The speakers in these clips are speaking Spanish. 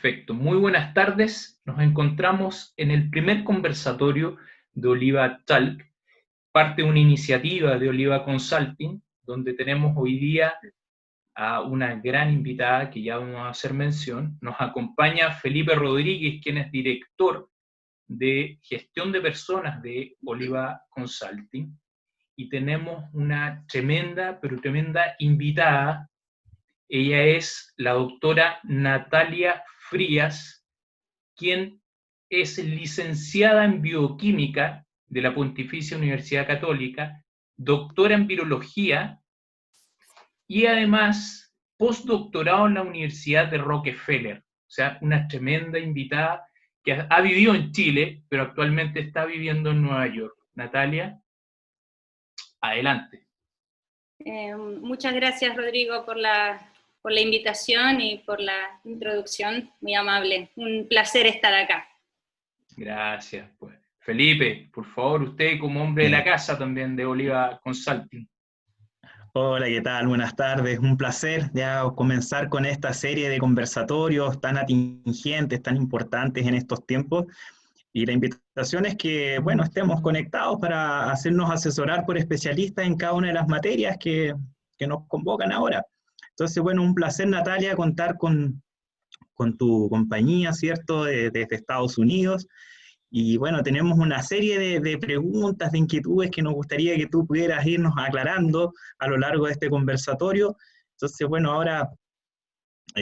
Perfecto, muy buenas tardes. Nos encontramos en el primer conversatorio de Oliva Talk, parte de una iniciativa de Oliva Consulting, donde tenemos hoy día a una gran invitada que ya vamos a hacer mención. Nos acompaña Felipe Rodríguez, quien es director de gestión de personas de Oliva Consulting, y tenemos una tremenda, pero tremenda invitada. Ella es la doctora Natalia Frías, quien es licenciada en bioquímica de la Pontificia Universidad Católica, doctora en virología y además postdoctorado en la Universidad de Rockefeller. O sea, una tremenda invitada que ha vivido en Chile, pero actualmente está viviendo en Nueva York. Natalia, adelante. Muchas gracias, Rodrigo, por la invitación y por la introducción, muy amable. Un placer estar acá. Gracias. Pues. Felipe, por favor, usted como hombre de la casa también de Oliva Consulting. Hola, ¿qué tal? Buenas tardes. Un placer ya comenzar con esta serie de conversatorios tan atingentes, tan importantes en estos tiempos. Y la invitación es que, bueno, estemos conectados para hacernos asesorar por especialistas en cada una de las materias que nos convocan ahora. Entonces, bueno, un placer, Natalia, contar con tu compañía, ¿cierto?, desde Estados Unidos. Y bueno, tenemos una serie de preguntas, de inquietudes que nos gustaría que tú pudieras irnos aclarando a lo largo de este conversatorio. Entonces, bueno, ahora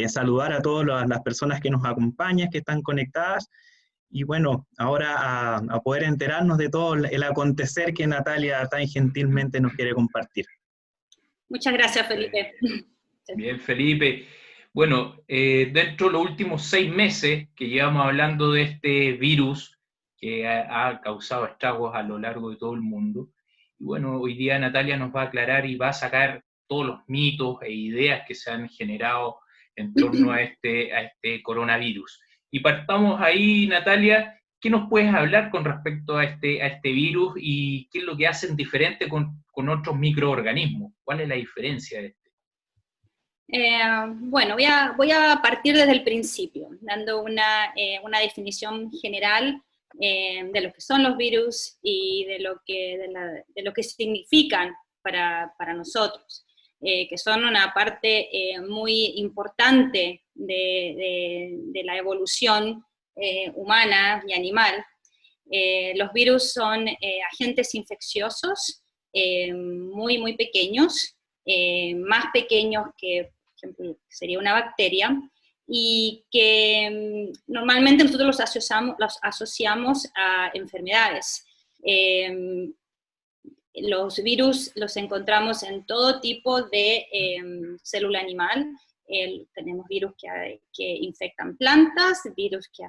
saludar a todas las personas que nos acompañan, que están conectadas, y bueno, ahora a poder enterarnos de todo el acontecer que Natalia tan gentilmente nos quiere compartir. Muchas gracias, Felipe. Bien, Felipe. Bueno, dentro de los últimos 6 meses que llevamos hablando de este virus que ha causado estragos a lo largo de todo el mundo, y bueno, hoy día Natalia nos va a aclarar y va a sacar todos los mitos e ideas que se han generado en torno a este coronavirus. Y partamos ahí, Natalia, ¿qué nos puedes hablar con respecto a este virus y qué es lo que hacen diferente con otros microorganismos? ¿Cuál es la diferencia de esto? Bueno, voy a partir desde el principio, dando una definición general de lo que son los virus y de lo que significan para nosotros, que son una parte muy importante de la evolución humana y animal. Los virus son agentes infecciosos muy, muy pequeños, más pequeños que, por ejemplo, sería una bacteria, y que normalmente nosotros los asociamos a enfermedades. Los virus los encontramos en todo tipo de célula animal. Tenemos virus que infectan plantas, virus que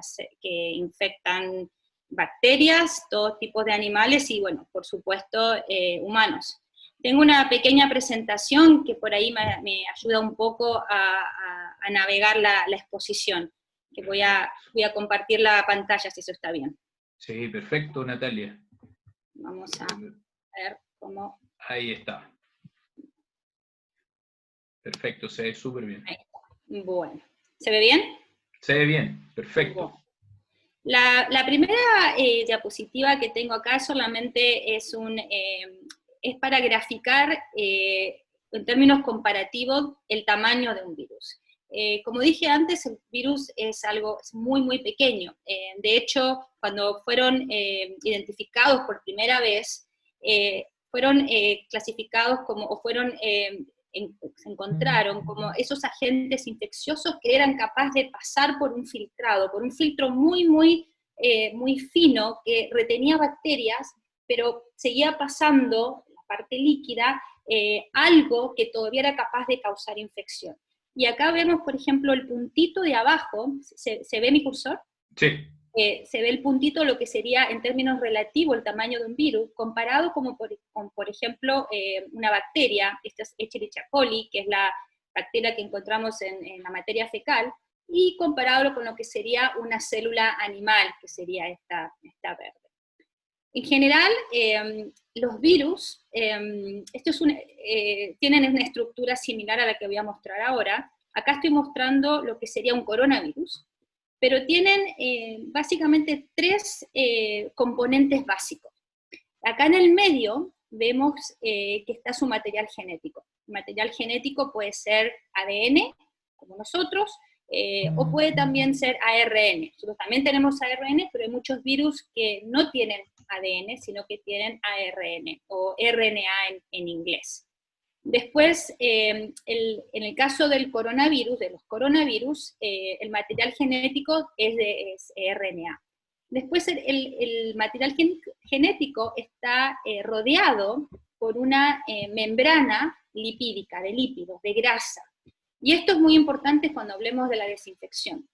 infectan bacterias, todo tipo de animales y, bueno, por supuesto, humanos. Tengo una pequeña presentación que por ahí me ayuda un poco a navegar la exposición, que voy a compartir la pantalla, si eso está bien. Sí, perfecto, Natalia. Vamos a ver cómo... Ahí está. Perfecto, se ve súper bien. Ahí está. Bueno, ¿se ve bien? Se ve bien, perfecto. Bueno. La primera diapositiva que tengo acá solamente es para graficar en términos comparativos el tamaño de un virus. Como dije antes, el virus es muy, muy pequeño. De hecho, cuando fueron identificados por primera vez, fueron clasificados se encontraron como esos agentes infecciosos que eran capaces de pasar por un filtro muy, muy, muy fino, que retenía bacterias, pero seguía pasando, la parte líquida, algo que todavía era capaz de causar infección. Y acá vemos, por ejemplo, el puntito de abajo. ¿Se ve mi cursor? Sí. Se ve el puntito, lo que sería en términos relativos el tamaño de un virus, comparado con, por ejemplo, una bacteria. Esta es Escherichia coli, que es la bacteria que encontramos en la materia fecal, y comparado con lo que sería una célula animal, que sería esta verde. En general, los virus tienen una estructura similar a la que voy a mostrar ahora. Acá estoy mostrando lo que sería un coronavirus. pero tienen básicamente tres componentes básicos. Acá en el medio vemos que está su material genético. El material genético puede ser ADN, como nosotros, o puede también ser ARN. Nosotros también tenemos ARN, pero hay muchos virus que no tienen ADN, sino que tienen ARN, o RNA en inglés. Después, en el caso del coronavirus, de los coronavirus, el material genético es RNA. Después el material genético está rodeado por una membrana lipídica, de lípidos, de grasa. Y esto es muy importante cuando hablemos de la desinfección.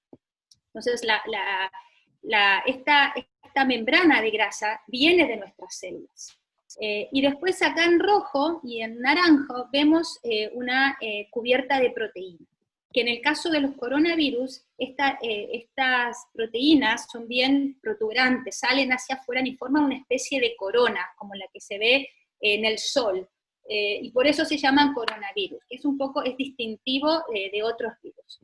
Entonces, esta membrana de grasa viene de nuestras células. Y después acá en rojo y en naranjo vemos una cubierta de proteínas, que en el caso de los coronavirus, estas proteínas son bien protuberantes, salen hacia afuera y forman una especie de corona, como la que se ve en el sol, y por eso se llaman coronavirus, que es distintivo de otros virus.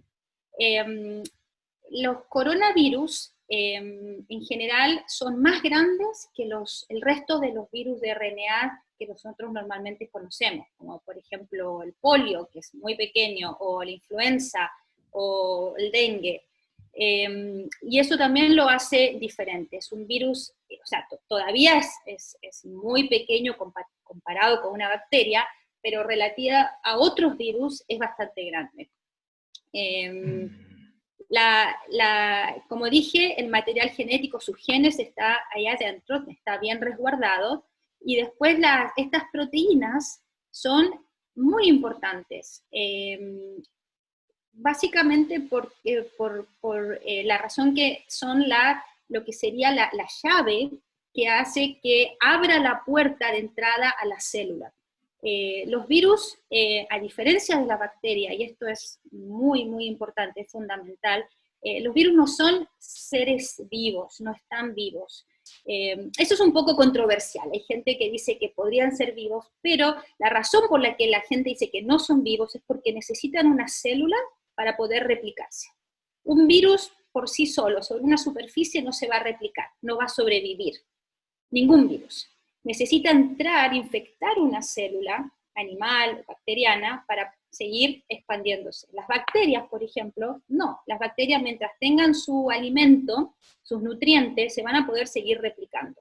Los coronavirus en general son más grandes que el resto de los virus de RNA que nosotros normalmente conocemos, como por ejemplo el polio, que es muy pequeño, o la influenza, o el dengue. Y eso también lo hace diferente. Es un virus, o sea, todavía es muy pequeño comparado con una bacteria, pero relativa a otros virus es bastante grande. Como dije, el material genético, sus genes, está allá adentro, está bien resguardado, y después estas proteínas son muy importantes, básicamente por la razón que son lo que sería la llave que hace que abra la puerta de entrada a la célula. Los virus, a diferencia de la bacteria, y esto es muy, muy importante, es fundamental, los virus no son seres vivos, no están vivos. Eso es un poco controversial, hay gente que dice que podrían ser vivos, pero la razón por la que la gente dice que no son vivos es porque necesitan una célula para poder replicarse. Un virus por sí solo, sobre una superficie, no se va a replicar, no va a sobrevivir, ningún virus. Necesita entrar, infectar una célula animal, bacteriana, para seguir expandiéndose. Las bacterias, por ejemplo, no. Las bacterias, mientras tengan su alimento, sus nutrientes, se van a poder seguir replicando.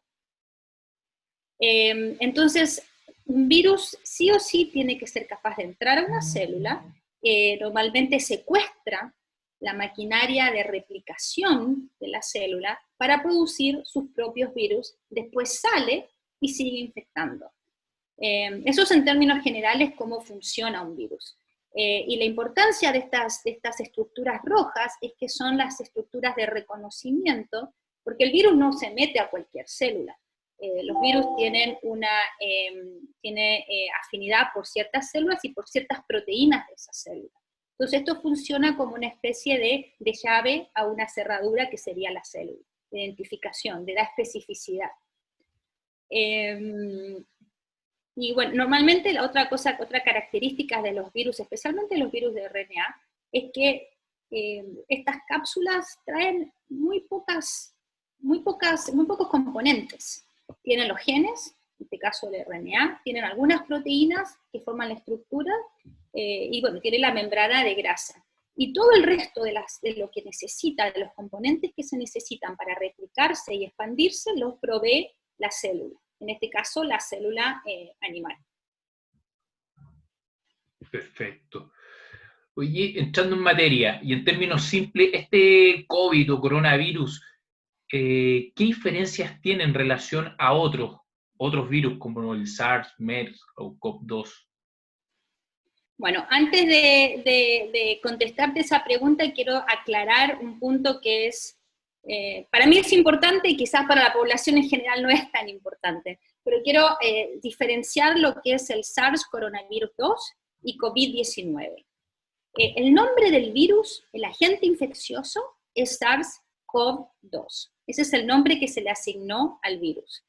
Entonces, un virus sí o sí tiene que ser capaz de entrar a una célula, normalmente secuestra la maquinaria de replicación de la célula para producir sus propios virus, después sale y sigue infectando. Eso es en términos generales cómo funciona un virus. Y la importancia de estas estructuras rojas es que son las estructuras de reconocimiento, porque el virus no se mete a cualquier célula. Los virus tienen afinidad por ciertas células y por ciertas proteínas de esas células. Entonces esto funciona como una especie de llave a una cerradura que sería la célula, de identificación, de dar especificidad. Y bueno, normalmente otra característica de los virus, especialmente los virus de RNA, es que estas cápsulas traen muy pocos componentes. Tienen los genes, en este caso el RNA, tienen algunas proteínas que forman la estructura, y bueno, tiene la membrana de grasa. Y todo el resto de lo que necesita, de los componentes que se necesitan para replicarse y expandirse, los provee la célula. En este caso, la célula animal. Perfecto. Oye, entrando en materia, y en términos simples, este COVID o coronavirus, ¿qué diferencias tiene en relación a otros virus como el SARS, MERS o SARS-CoV-2? Bueno, antes de contestarte esa pregunta, quiero aclarar un punto que para mí es importante y quizás para la población en general no es tan importante, pero quiero diferenciar lo que es el SARS-CoV-2 y COVID-19. El nombre del virus, el agente infeccioso, es SARS-CoV-2. Ese es el nombre que se le asignó al virus.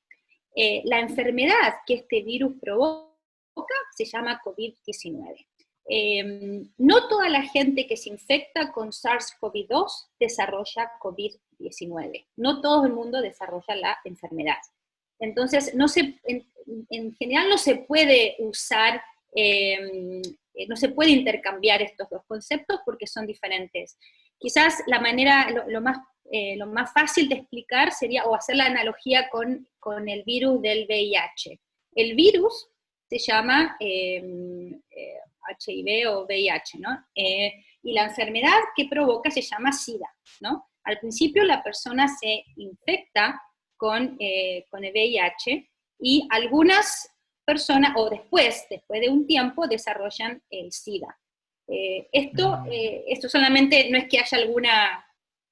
La enfermedad que este virus provoca se llama COVID-19. no toda la gente que se infecta con SARS-CoV-2 desarrolla COVID-19. No todo el mundo desarrolla la enfermedad. Entonces, en general no se puede usar, no se puede intercambiar estos dos conceptos porque son diferentes. Quizás la manera, lo más fácil de explicar sería, o hacer la analogía con el virus del VIH. El virus se llama HIV o VIH, ¿no? Y la enfermedad que provoca se llama SIDA, ¿no? Al principio la persona se infecta con el VIH y algunas personas, o después de un tiempo, desarrollan el SIDA. Esto solamente no es que haya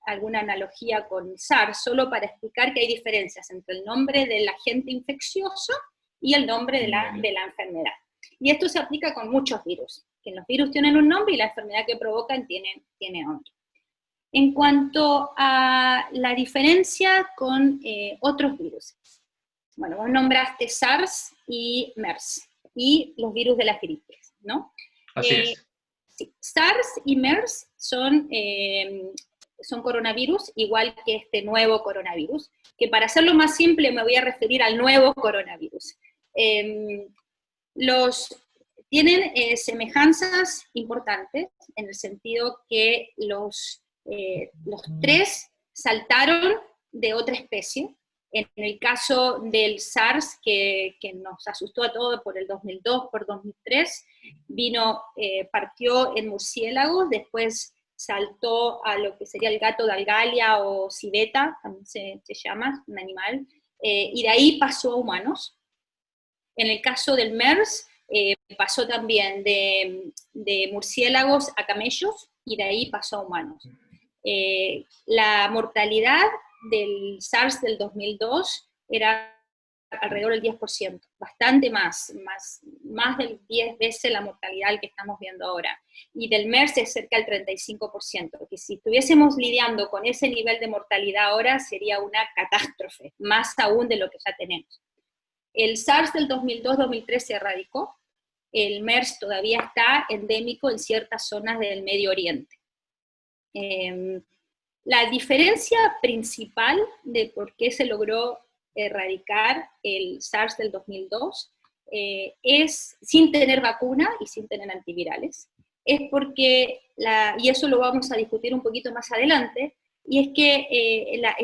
alguna analogía con SARS, solo para explicar que hay diferencias entre el nombre del agente infeccioso y el nombre de la enfermedad. Y esto se aplica con muchos virus, que los virus tienen un nombre y la enfermedad que provocan tiene otro. En cuanto a la diferencia con otros virus, bueno, vos nombraste SARS y MERS, y los virus de las gripes, ¿no? Así es. Sí, SARS y MERS son coronavirus, igual que este nuevo coronavirus, que para hacerlo más simple me voy a referir al nuevo coronavirus. Tienen semejanzas importantes, en el sentido que los tres saltaron de otra especie. En el caso del SARS, que nos asustó a todos por el 2002, por 2003, partió en murciélagos, después saltó a lo que sería el gato de Algalia o civeta, también se llama, un animal, y de ahí pasó a humanos. En el caso del MERS, pasó también de murciélagos a camellos, y de ahí pasó a humanos. La mortalidad del SARS del 2002 era alrededor del 10%, bastante más de 10 veces la mortalidad que estamos viendo ahora. Y del MERS es cerca del 35%, que si estuviésemos lidiando con ese nivel de mortalidad ahora sería una catástrofe, más aún de lo que ya tenemos. El SARS del 2002-2003 se erradicó, el MERS todavía está endémico en ciertas zonas del Medio Oriente. La diferencia principal de por qué se logró erradicar el SARS del 2002 es sin tener vacuna y sin tener antivirales. Es porque, y eso lo vamos a discutir un poquito más adelante, y es que la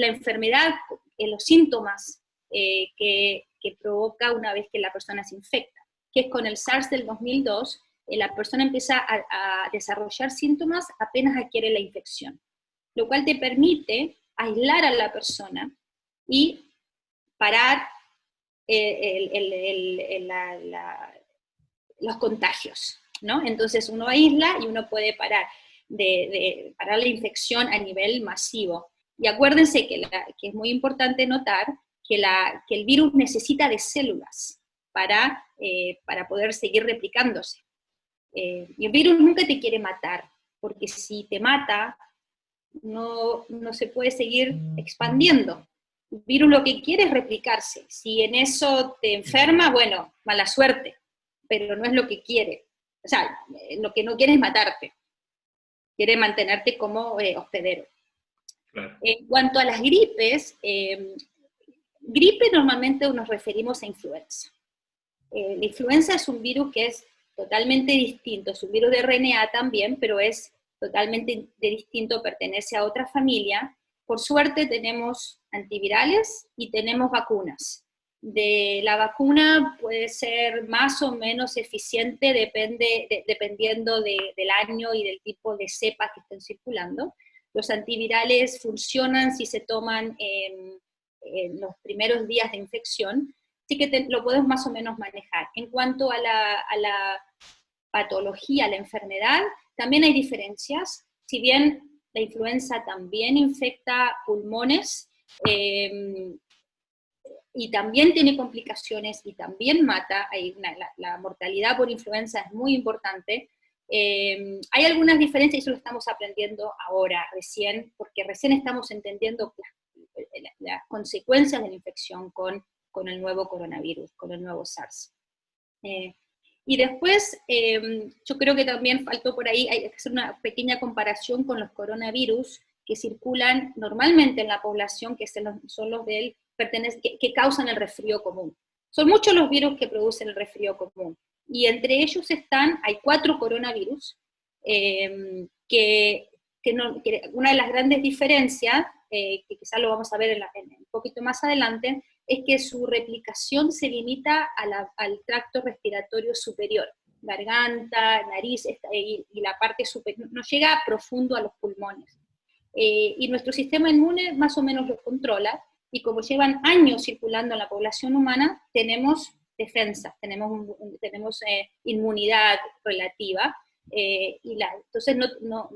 enfermedad, los síntomas que provoca una vez que la persona se infecta, que es con el SARS del 2002, la persona empieza a desarrollar síntomas apenas adquiere la infección, lo cual te permite aislar a la persona y parar los contagios, ¿no? Entonces uno aísla y uno puede parar la infección a nivel masivo. Y acuérdense que es muy importante notar que el virus necesita de células para poder seguir replicándose. Y el virus nunca te quiere matar, porque si te mata, no se puede seguir expandiendo. El virus lo que quiere es replicarse. Si en eso te enferma, bueno, mala suerte, pero no es lo que quiere. O sea, lo que no quiere es matarte. Quiere mantenerte como hospedero. Claro. En cuanto a las gripes, gripe normalmente nos referimos a influenza. La influenza es un virus que es totalmente distinto, es un virus de RNA también, pero es totalmente distinto, pertenece a otra familia. Por suerte tenemos antivirales y tenemos vacunas. La vacuna puede ser más o menos eficiente, dependiendo del año y del tipo de cepas que estén circulando. Los antivirales funcionan si se toman en los primeros días de infección, así que lo podemos más o menos manejar. En cuanto a la patología, la enfermedad, también hay diferencias. Si bien la influenza también infecta pulmones, y también tiene complicaciones y también mata, la mortalidad por influenza es muy importante. Hay algunas diferencias y eso lo estamos aprendiendo ahora, recién, porque recién estamos entendiendo las consecuencias de la infección con el nuevo coronavirus, con el nuevo SARS. Y después, yo creo que también faltó por ahí, hay que hacer una pequeña comparación con los coronavirus que circulan normalmente en la población, que son los que causan el resfrío común. Son muchos los virus que producen el resfrío común, y entre ellos hay 4 coronavirus, que una de las grandes diferencias, que quizás lo vamos a ver un poquito más adelante, es que su replicación se limita al tracto respiratorio superior, garganta, nariz, y la parte superior, no llega profundo a los pulmones. Y nuestro sistema inmune más o menos los controla, y como llevan años circulando en la población humana, tenemos defensas, tenemos inmunidad relativa, entonces no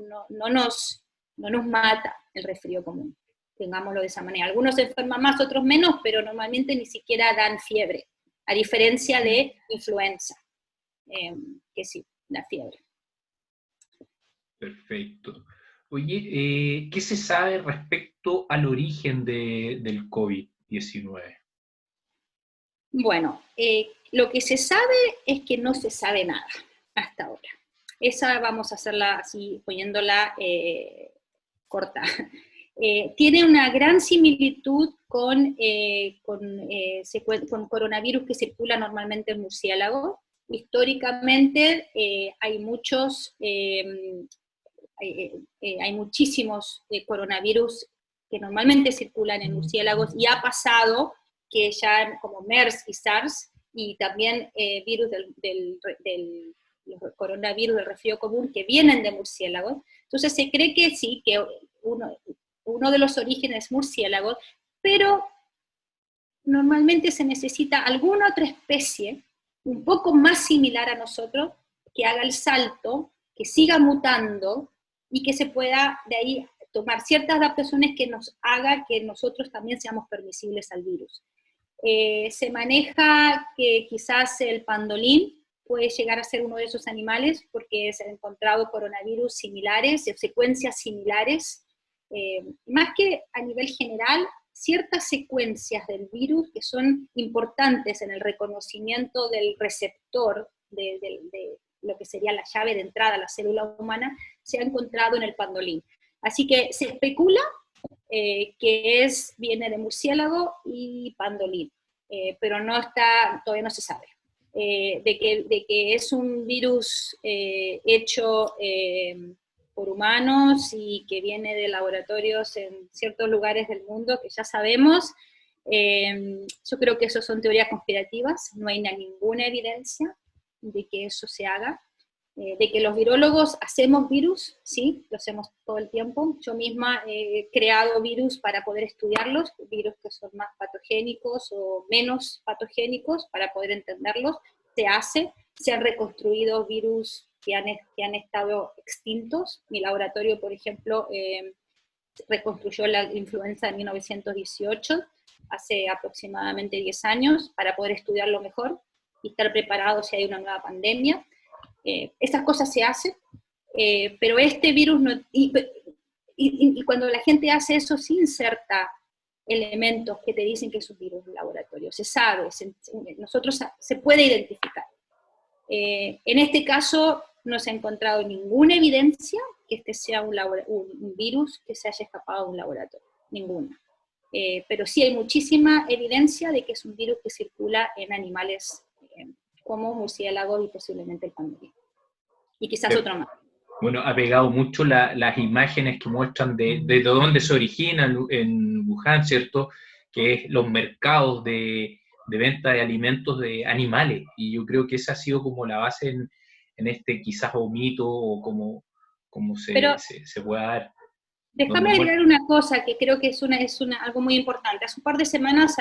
nos mata el resfrío común, tengámoslo de esa manera. Algunos se enferman más, otros menos, pero normalmente ni siquiera dan fiebre, a diferencia de influenza, que sí, da fiebre. Perfecto. Oye, ¿qué se sabe respecto al origen del COVID-19? Bueno, lo que se sabe es que no se sabe nada hasta ahora. Esa vamos a hacerla así, poniéndola corta. Tiene una gran similitud con coronavirus que circula normalmente en murciélagos. Históricamente hay muchísimos coronavirus que normalmente circulan en murciélagos, y ha pasado que ya como MERS y SARS, y también virus los coronavirus del resfrío común, que vienen de murciélagos. Entonces se cree que sí, que uno de los orígenes es murciélago, pero normalmente se necesita alguna otra especie un poco más similar a nosotros, que haga el salto, que siga mutando, y que se pueda de ahí tomar ciertas adaptaciones que nos haga que nosotros también seamos permisibles al virus. Se maneja que quizás el pangolín puede llegar a ser uno de esos animales, porque se han encontrado coronavirus similares, secuencias similares, más que a nivel general, ciertas secuencias del virus que son importantes en el reconocimiento del receptor, de lo que sería la llave de entrada a la célula humana, se ha encontrado en el pangolín. Así que se especula que viene de murciélago y pangolín, pero todavía no se sabe. De que es un virus hecho por humanos y que viene de laboratorios en ciertos lugares del mundo, que ya sabemos. Yo creo que eso son teorías conspirativas, no hay ninguna evidencia de que eso se haga. De que los virólogos hacemos virus, sí, lo hacemos todo el tiempo. Yo misma he creado virus para poder estudiarlos, virus que son más patogénicos o menos patogénicos, para poder entenderlos. Se han reconstruido virus que han estado extintos. Mi laboratorio, por ejemplo, reconstruyó la influenza de 1918, hace aproximadamente 10 años, para poder estudiarlo mejor y estar preparados si hay una nueva pandemia. Esas cosas se hacen, pero este virus no... Y cuando la gente hace eso, se inserta elementos que te dicen que es un virus de laboratorio. Se sabe, se puede identificar. En este caso, no se ha encontrado ninguna evidencia que este sea un virus que se haya escapado de un laboratorio, ninguna. Pero sí hay muchísima evidencia de que es un virus que circula en animales como murciélagos y posiblemente el pangolín. Y quizás otro más. Bueno, ha pegado mucho las imágenes que muestran de dónde se origina en Wuhan, ¿cierto? Que es los mercados de venta de alimentos de animales. Y yo creo que esa ha sido como la base en este quizás o mito, o como se pueda dar. Déjame agregar una cosa que creo que es algo muy importante. Hace un par de semanas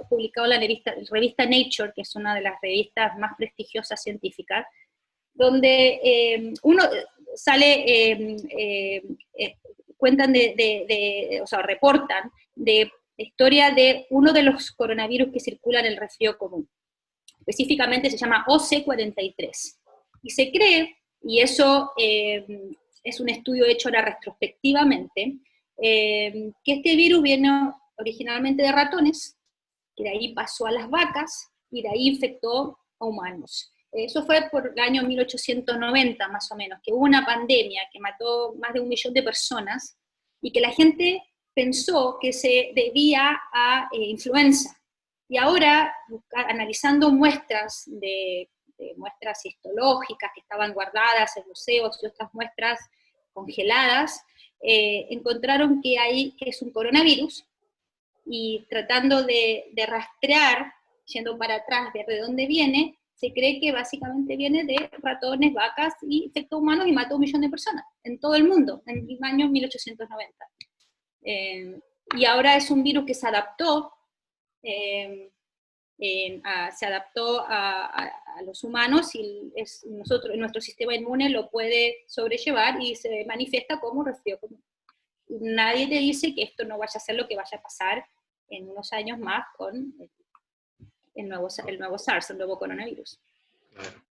publicado la revista Nature, que es una de las revistas más prestigiosas científicas, donde cuentan reportan de historia de uno de los coronavirus que circulan en el resfrío común. Específicamente se llama OC43. Y se cree, y eso es un estudio hecho ahora retrospectivamente, que este virus viene originalmente de ratones, que de ahí pasó a las vacas, y de ahí infectó a humanos. Eso fue por el año 1890 más o menos, que hubo una pandemia que mató más de 1 millón de personas y que la gente pensó que se debía a influenza. Y ahora, analizando muestras de muestras histológicas que estaban guardadas en museos y otras muestras congeladas, encontraron que es un coronavirus, y tratando de rastrear, yendo para atrás, ver de dónde viene, se cree que básicamente viene de ratones, vacas y insectos humanos, y mató 1 millón de personas en todo el mundo, en el año 1890. Y ahora es un virus que se adaptó, a los humanos, y nuestro sistema inmune lo puede sobrellevar y se manifiesta como resfrío común. Nadie te dice que esto no vaya a ser lo que vaya a pasar en unos años más con el nuevo SARS, el nuevo coronavirus. Claro.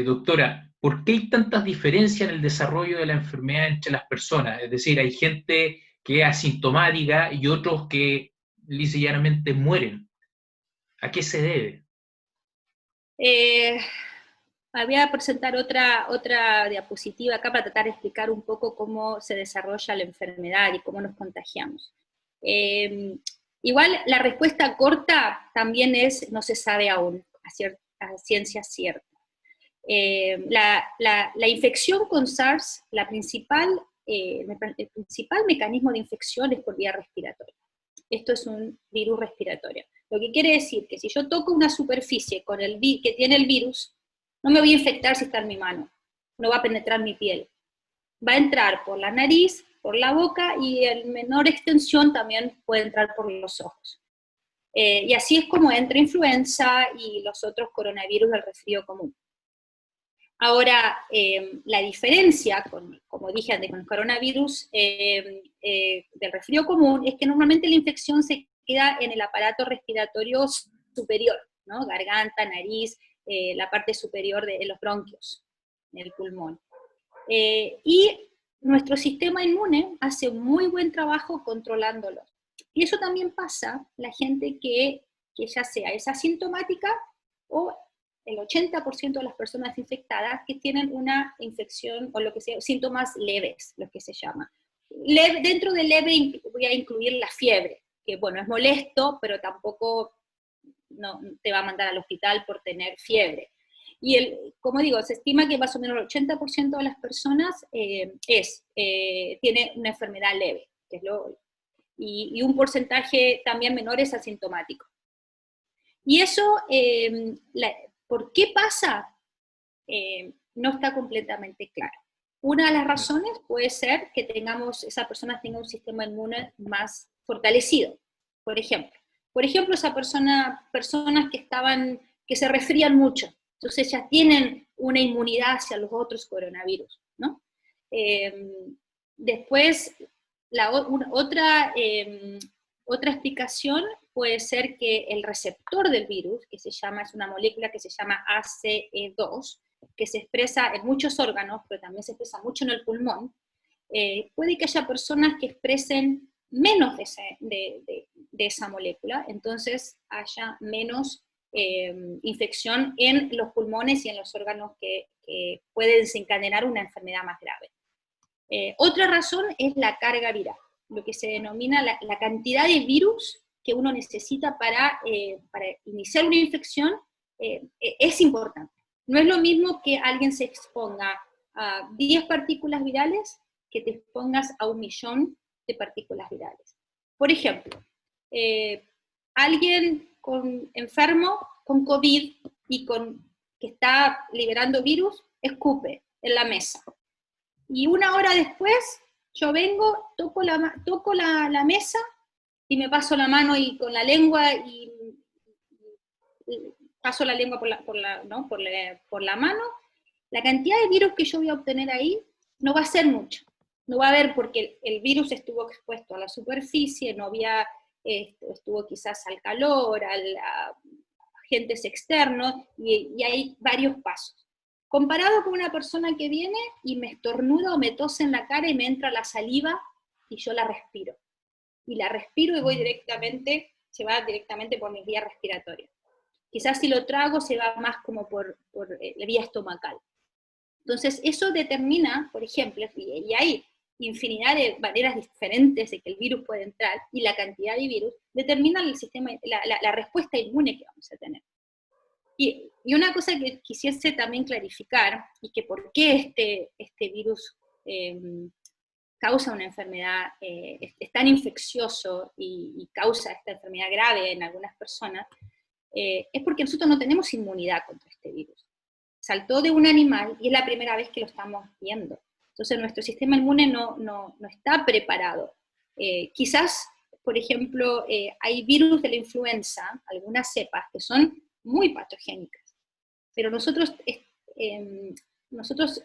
Doctora, ¿por qué hay tantas diferencias en el desarrollo de la enfermedad entre las personas? Es decir, hay gente que es asintomática y otros que lisa y llanamente mueren. ¿A qué se debe? Voy a presentar otra diapositiva acá para tratar de explicar un poco cómo se desarrolla la enfermedad y cómo nos contagiamos. Igual la respuesta corta también es no se sabe aún a ciencia cierta. La infección con SARS, el principal mecanismo de infección es por vía respiratoria. Esto es un virus respiratorio. Lo que quiere decir que si yo toco una superficie que tiene el virus, no me voy a infectar si está en mi mano, no va a penetrar mi piel. Va a entrar por la nariz, por la boca, y en menor extensión también puede entrar por los ojos. Y así es como entra influenza y los otros coronavirus del resfrío común. Ahora, la diferencia, como dije antes, con el coronavirus del resfrío común, es que normalmente la infección se queda en el aparato respiratorio superior, ¿no? Garganta, nariz, la parte superior de los bronquios, en el pulmón. Y nuestro sistema inmune hace un muy buen trabajo controlándolo. Y eso también pasa la gente que ya sea es asintomática, o el 80% de las personas infectadas que tienen una infección, o lo que sea, síntomas leves, lo que se llama. Dentro de leve voy a incluir la fiebre, que bueno, es molesto, pero tampoco no te va a mandar al hospital por tener fiebre. Y como digo, se estima que más o menos el 80% de las personas tiene una enfermedad leve, que es y un porcentaje también menor es asintomático. Y eso, ¿por qué pasa? No está completamente claro. Una de las razones puede ser que esa persona tenga un sistema inmune más fortalecido, por ejemplo. Por ejemplo, personas que se resfrían mucho, entonces ya tienen una inmunidad hacia los otros coronavirus, ¿no? Después, otra explicación puede ser que el receptor del virus, es una molécula que se llama ACE2, que se expresa en muchos órganos, pero también se expresa mucho en el pulmón, puede que haya personas que expresen menos de esa molécula, entonces haya menos infección en los pulmones y en los órganos que pueden desencadenar una enfermedad más grave. Otra razón es la carga viral, lo que se denomina la cantidad de virus que uno necesita para iniciar una infección, es importante. No es lo mismo que alguien se exponga a 10 partículas virales que te expongas a 1 millón de partículas virales. Por ejemplo, alguien enfermo con COVID y que está liberando virus, escupe en la mesa. Y 1 hora después, yo vengo, toco la mesa y me paso la mano con la lengua y paso la lengua por la mano. La cantidad de virus que yo voy a obtener ahí no va a ser mucho. No va a haber, porque el virus estuvo expuesto a la superficie, estuvo quizás al calor, a agentes externos, y hay varios pasos. Comparado con una persona que viene y me estornuda o me tose en la cara y me entra la saliva y yo la respiro. Y la respiro y se va directamente por mis vías respiratorias. Quizás si lo trago se va más como por la vía estomacal. Entonces eso determina, por ejemplo, y hay infinidad de maneras diferentes de que el virus puede entrar, y la cantidad de virus determina el sistema, la respuesta inmune que vamos a tener. Y una cosa que quisiese también clarificar, y que por qué este virus causa una enfermedad, es tan infeccioso y causa esta enfermedad grave en algunas personas, es porque nosotros no tenemos inmunidad contra este virus. Saltó de un animal y es la primera vez que lo estamos viendo. Entonces nuestro sistema inmune no está preparado. Quizás, por ejemplo, hay virus de la influenza, algunas cepas, que son muy patogénicas, pero nosotros nos hemos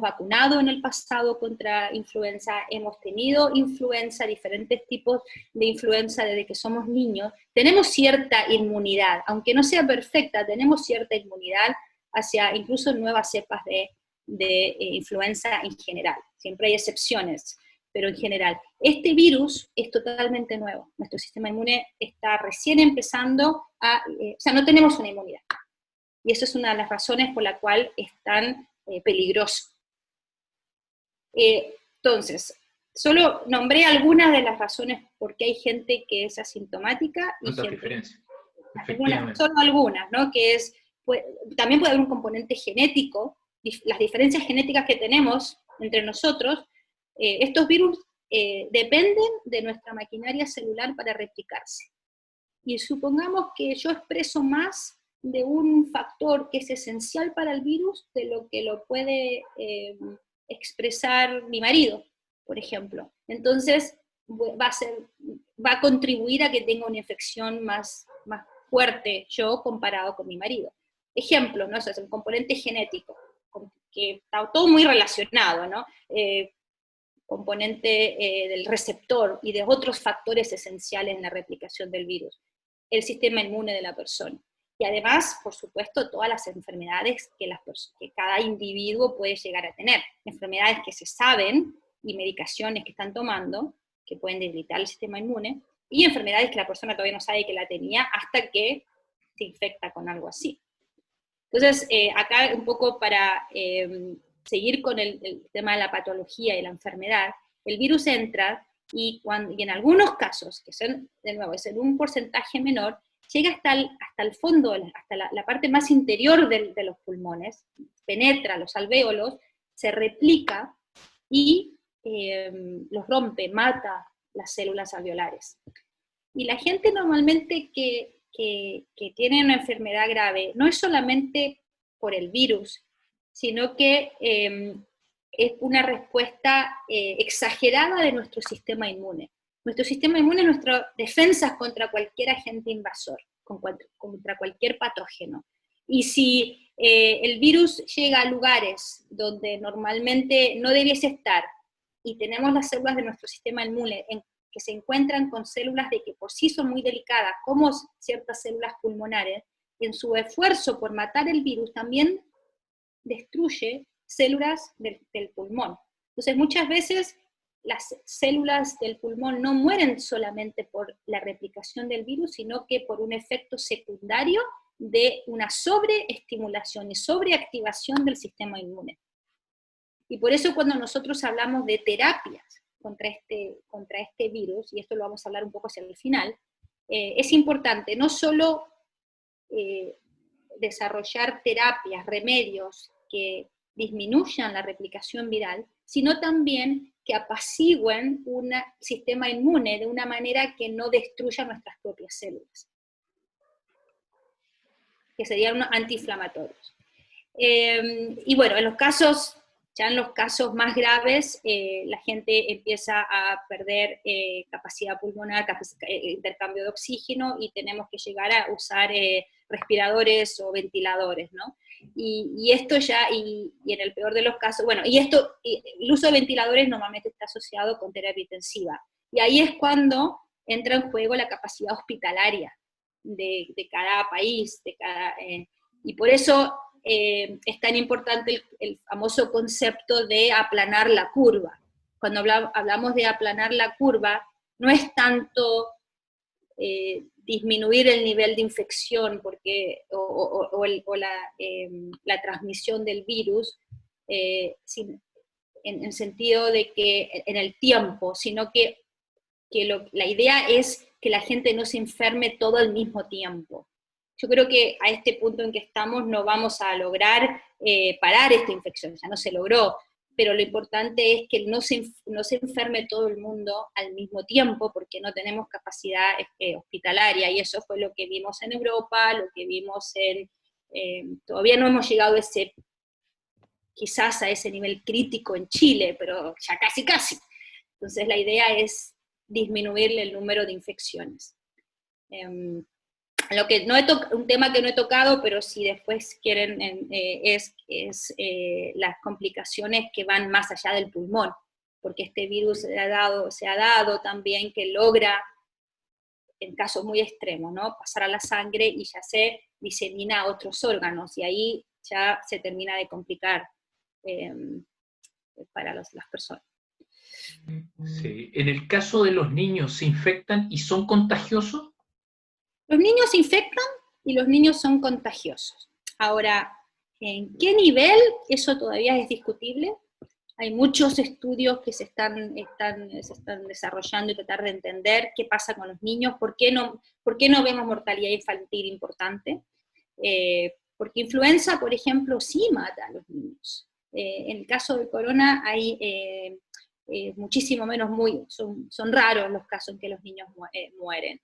vacunado en el pasado contra influenza, hemos tenido influenza, diferentes tipos de influenza desde que somos niños, tenemos cierta inmunidad, aunque no sea perfecta, tenemos cierta inmunidad hacia incluso nuevas cepas de influenza en general. Siempre hay excepciones, pero en general. Este virus es totalmente nuevo, nuestro sistema inmune está recién empezando o sea, no tenemos una inmunidad. Y eso es una de las razones por la cual es tan peligroso. Entonces, solo nombré algunas de las razones por qué hay gente que es asintomática y gente, diferencias. solo algunas, ¿no? Que también puede haber un componente genético, las diferencias genéticas que tenemos entre nosotros, estos virus dependen de nuestra maquinaria celular para replicarse. Y supongamos que yo expreso más de un factor que es esencial para el virus de lo que lo puede expresar mi marido, por ejemplo. Entonces va a contribuir a que tenga una infección más fuerte yo comparado con mi marido. Ejemplo, ¿no? Eso es un componente genético, que está todo muy relacionado, ¿no? Componente del receptor y de otros factores esenciales en la replicación del virus. El sistema inmune de la persona. Y además, por supuesto, todas las enfermedades que cada individuo puede llegar a tener. Enfermedades que se saben y medicaciones que están tomando, que pueden debilitar el sistema inmune, y enfermedades que la persona todavía no sabe que la tenía hasta que se infecta con algo así. Entonces, acá un poco para seguir con el tema de la patología y la enfermedad, el virus entra y en algunos casos, que son, de nuevo, es en un porcentaje menor, llega hasta el fondo, hasta la parte más interior de los pulmones, penetra los alvéolos, se replica y los rompe, mata las células alveolares. Y la gente normalmente que tiene una enfermedad grave, no es solamente por el virus, sino que es una respuesta exagerada de nuestro sistema inmune. Nuestro sistema inmune es nuestra defensa contra cualquier agente invasor, contra cualquier patógeno. Y si el virus llega a lugares donde normalmente no debiese estar, y tenemos las células de nuestro sistema inmune que se encuentran con células de que por sí son muy delicadas, como ciertas células pulmonares, y en su esfuerzo por matar el virus también destruye células del pulmón. Entonces muchas veces las células del pulmón no mueren solamente por la replicación del virus, sino que por un efecto secundario de una sobreestimulación y sobreactivación del sistema inmune. Y por eso cuando nosotros hablamos de terapias contra este virus, y esto lo vamos a hablar un poco hacia el final, es importante no solo desarrollar terapias, remedios que disminuyan la replicación viral, sino también que apacigüen un sistema inmune de una manera que no destruya nuestras propias células, que serían antiinflamatorios. Y bueno, en los casos más graves, la gente empieza a perder capacidad pulmonar, intercambio de oxígeno, y tenemos que llegar a usar respiradores o ventiladores, ¿no? Y esto ya, y en el peor de los casos, bueno, el uso de ventiladores normalmente está asociado con terapia intensiva, y ahí es cuando entra en juego la capacidad hospitalaria de cada país, y por eso es tan importante el famoso concepto de aplanar la curva. Cuando hablamos de aplanar la curva, no es tanto disminuir el nivel de infección la transmisión del virus, en el sentido de que en el tiempo, sino que la idea es que la gente no se enferme todo al mismo tiempo. Yo creo que a este punto en que estamos no vamos a lograr parar esta infección, ya no se logró, pero lo importante es que no se enferme todo el mundo al mismo tiempo, porque no tenemos capacidad hospitalaria, y eso fue lo que vimos en Europa, lo que vimos todavía no hemos llegado quizás a ese nivel crítico en Chile, pero ya casi. Entonces la idea es disminuir el número de infecciones. Un tema que no he tocado, pero si después quieren, es las complicaciones que van más allá del pulmón, porque este virus se ha dado también que logra, en casos muy extremos, ¿no?, pasar a la sangre y ya se disemina a otros órganos, y ahí ya se termina de complicar para las personas. Sí. En el caso de los niños, ¿se infectan y son contagiosos? Los niños se infectan y los niños son contagiosos. Ahora, ¿en qué nivel? Eso todavía es discutible. Hay muchos estudios que se están desarrollando y tratar de entender qué pasa con los niños, por qué no vemos mortalidad infantil importante. Porque influenza, por ejemplo, sí mata a los niños. En el caso del corona hay muchísimo menos, son raros los casos en que los niños mueren.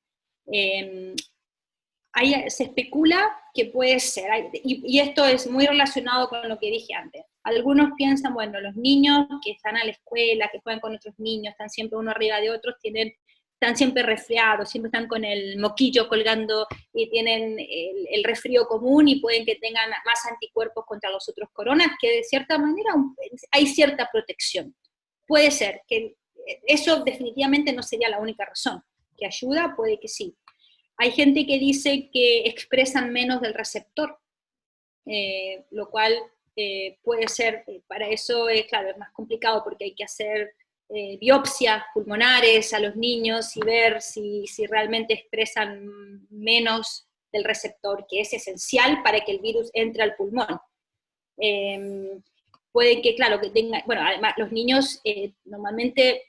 Se especula que puede ser, y esto es muy relacionado con lo que dije antes. Algunos piensan, bueno, los niños que están a la escuela, que juegan con otros niños, están siempre uno arriba de otros, están siempre resfriados, siempre están con el moquillo colgando y tienen el resfrío común y pueden que tengan más anticuerpos contra los otros coronas, que de cierta manera hay cierta protección. Puede ser que eso definitivamente no sería la única razón. ¿Que ayuda? Puede que sí. Hay gente que dice que expresan menos del receptor, lo cual puede ser, para eso claro, es más complicado porque hay que hacer biopsias pulmonares a los niños y ver si realmente expresan menos del receptor, que es esencial para que el virus entre al pulmón. Puede que, claro, que tenga, bueno, además los niños normalmente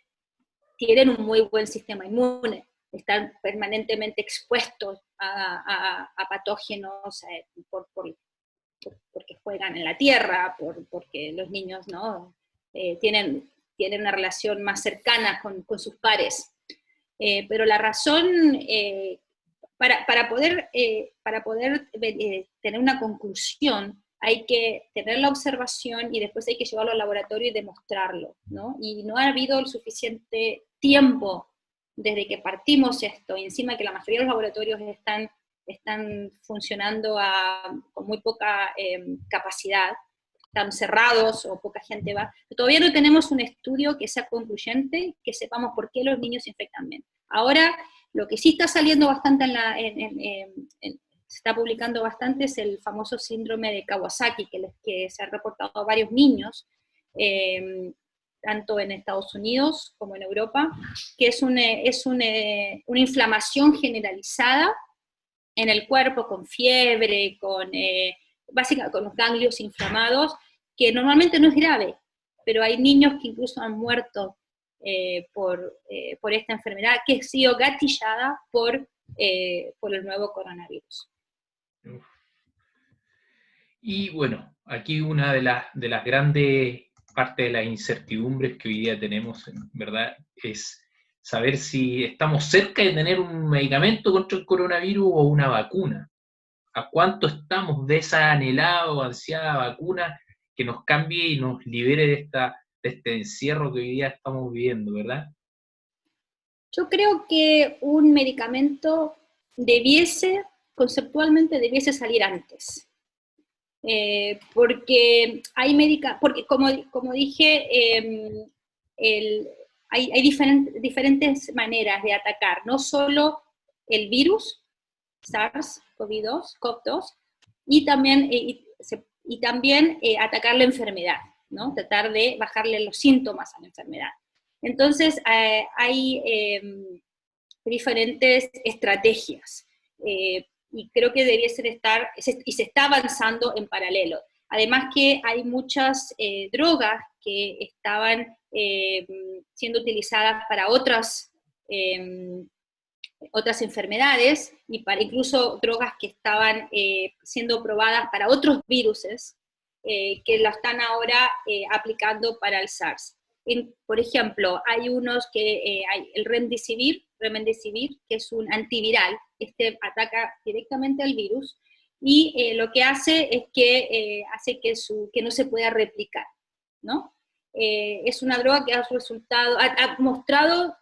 tienen un muy buen sistema inmune, están permanentemente expuestos a patógenos porque juegan en la tierra, porque los niños, ¿no?, tienen una relación más cercana con sus pares. Pero la razón, para poder tener una conclusión, hay que tener la observación y después hay que llevarlo al laboratorio y demostrarlo, ¿no? Y no ha habido el suficiente tiempo desde que partimos esto, y encima que la mayoría de los laboratorios están funcionando con muy poca capacidad, están cerrados o poca gente va. Todavía no tenemos un estudio que sea concluyente, que sepamos por qué los niños se infectan menos. Ahora, lo que sí está saliendo bastante se está publicando bastante es el famoso síndrome de Kawasaki, que se ha reportado a varios niños, tanto en Estados Unidos como en Europa, que es una inflamación generalizada en el cuerpo, con fiebre, básicamente con los ganglios inflamados, que normalmente no es grave, pero hay niños que incluso han muerto por esta enfermedad, que ha sido gatillada por el nuevo coronavirus. Y bueno, aquí una de las grandes partes de las incertidumbres que hoy día tenemos, ¿verdad?, es saber si estamos cerca de tener un medicamento contra el coronavirus o una vacuna. ¿A cuánto estamos de esa anhelada o ansiada vacuna que nos cambie y nos libere de este encierro que hoy día estamos viviendo, ¿verdad? Yo creo que un medicamento conceptualmente debiese salir antes. Porque como dije, hay diferentes maneras de atacar, no solo el virus, SARS-CoV-2, y también atacar la enfermedad, ¿no? Tratar de bajarle los síntomas a la enfermedad. Entonces, hay diferentes estrategias. Y creo que debiese estar, y se está avanzando en paralelo. Además que hay muchas drogas que estaban siendo utilizadas para otras enfermedades, y para incluso drogas que estaban siendo probadas para otros viruses, que la están ahora aplicando para el SARS. Por ejemplo, hay unos que hay el Remdesivir, que es un antiviral, ataca directamente al virus, y lo que hace es que hace que no se pueda replicar, ¿no? Es una droga que ha mostrado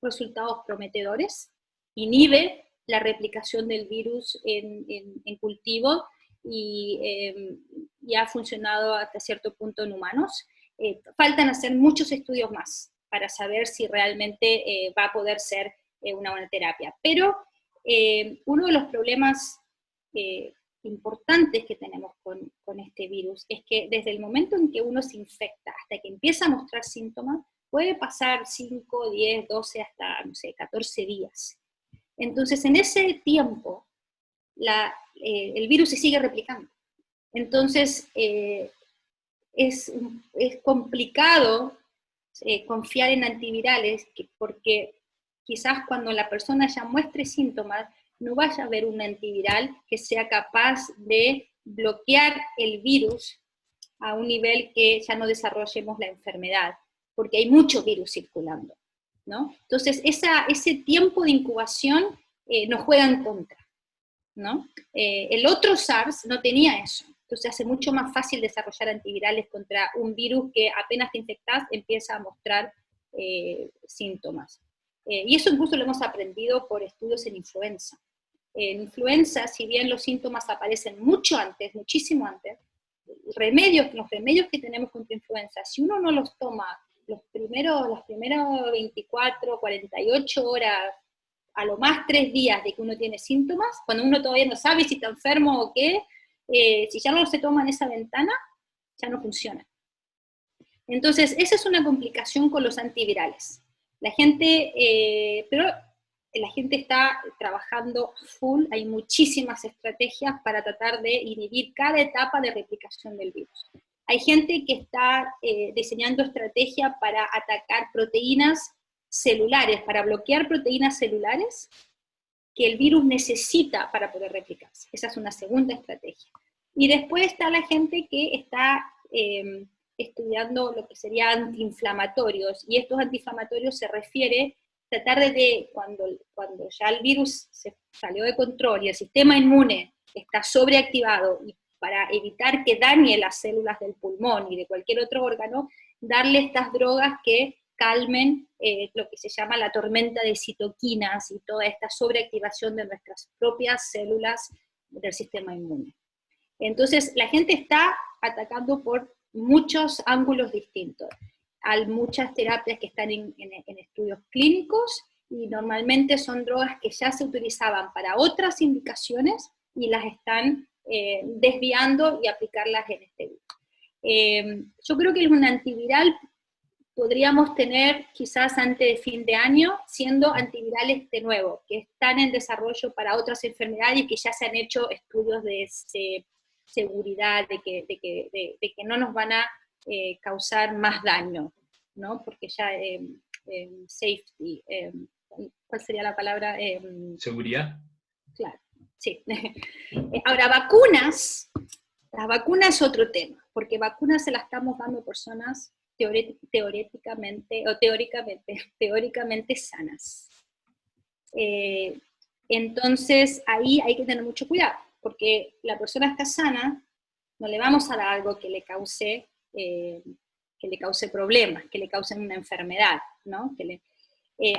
resultados prometedores, inhibe la replicación del virus en cultivo, y ha funcionado hasta cierto punto en humanos. Faltan hacer muchos estudios más para saber si realmente va a poder ser una buena terapia. Pero uno de los problemas importantes que tenemos con este virus es que desde el momento en que uno se infecta hasta que empieza a mostrar síntomas, puede pasar 5, 10, 12, hasta, no sé, 14 días. Entonces, en ese tiempo, el virus se sigue replicando. Entonces, es complicado confiar en antivirales, porque quizás cuando la persona ya muestre síntomas, no vaya a haber un antiviral que sea capaz de bloquear el virus a un nivel que ya no desarrollemos la enfermedad, porque hay mucho virus circulando, ¿no? Entonces, ese tiempo de incubación nos juega en contra, ¿no? El otro SARS no tenía eso. Entonces hace mucho más fácil desarrollar antivirales contra un virus que apenas te infectás empieza a mostrar síntomas. Y eso incluso lo hemos aprendido por estudios en influenza. En influenza, si bien los síntomas aparecen mucho antes, muchísimo antes, los remedios que tenemos contra influenza, si uno no los toma las primeras 24, 48 horas, a lo más 3 días de que uno tiene síntomas, cuando uno todavía no sabe si está enfermo o qué, si ya no se toma en esa ventana, ya no funciona. Entonces, esa es una complicación con los antivirales. Pero la gente está trabajando full, hay muchísimas estrategias para tratar de inhibir cada etapa de replicación del virus. Hay gente que está diseñando estrategias para atacar proteínas celulares, para bloquear proteínas celulares que el virus necesita para poder replicarse. Esa es una segunda estrategia. Y después está la gente que está estudiando lo que sería antiinflamatorios, y estos antiinflamatorios se refiere a tratar cuando ya el virus se salió de control y el sistema inmune está sobreactivado, y para evitar que dañe las células del pulmón y de cualquier otro órgano, darle estas drogas que calmen lo que se llama la tormenta de citoquinas y toda esta sobreactivación de nuestras propias células del sistema inmune. Entonces, la gente está atacando por muchos ángulos distintos. Hay muchas terapias que están en estudios clínicos, y normalmente son drogas que ya se utilizaban para otras indicaciones y las están desviando y aplicarlas en este virus. Yo creo que un antiviral podríamos tener quizás antes de fin de año, siendo antivirales de nuevo, que están en desarrollo para otras enfermedades y que ya se han hecho estudios de seguridad, de que no nos van a causar más daño, ¿no? Porque ya safety, ¿cuál sería la palabra? ¿Seguridad? Claro, sí. Ahora, vacunas, las vacunas es otro tema, porque vacunas se las estamos dando a personas teóricamente sanas. Entonces, ahí hay que tener mucho cuidado, porque la persona está sana, no le vamos a dar algo que le cause problemas, que le causen una enfermedad, ¿no?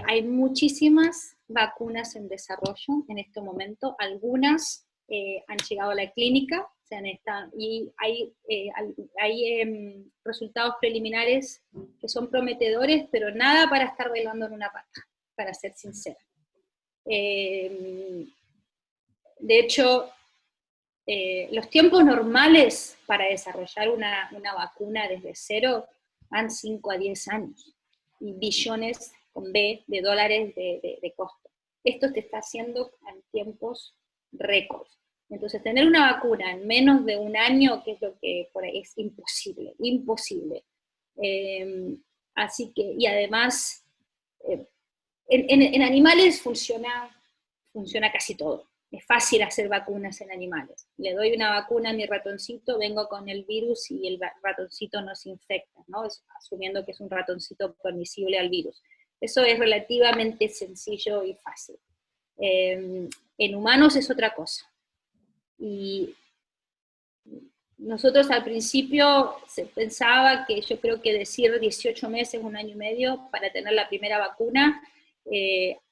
Hay muchísimas vacunas en desarrollo en este momento, algunas han llegado a la clínica, y hay resultados preliminares que son prometedores, pero nada para estar bailando en una pata, para ser sincera. De hecho, los tiempos normales para desarrollar una vacuna desde cero van 5 a 10 años, y billones con B de dólares de costo. esto se está haciendo en tiempos récords. Entonces, tener una vacuna en menos de un año, que es lo que por ahí es imposible, imposible. Así que, y además, en animales funciona casi todo. Es fácil hacer vacunas en animales. Le doy una vacuna a mi ratoncito, vengo con el virus y el ratoncito no se infecta, ¿no? Asumiendo que es un ratoncito permisible al virus. Eso es relativamente sencillo y fácil. En humanos es otra cosa. Y nosotros al principio se pensaba que yo creo que decir 18 meses, un año y medio para tener la primera vacuna,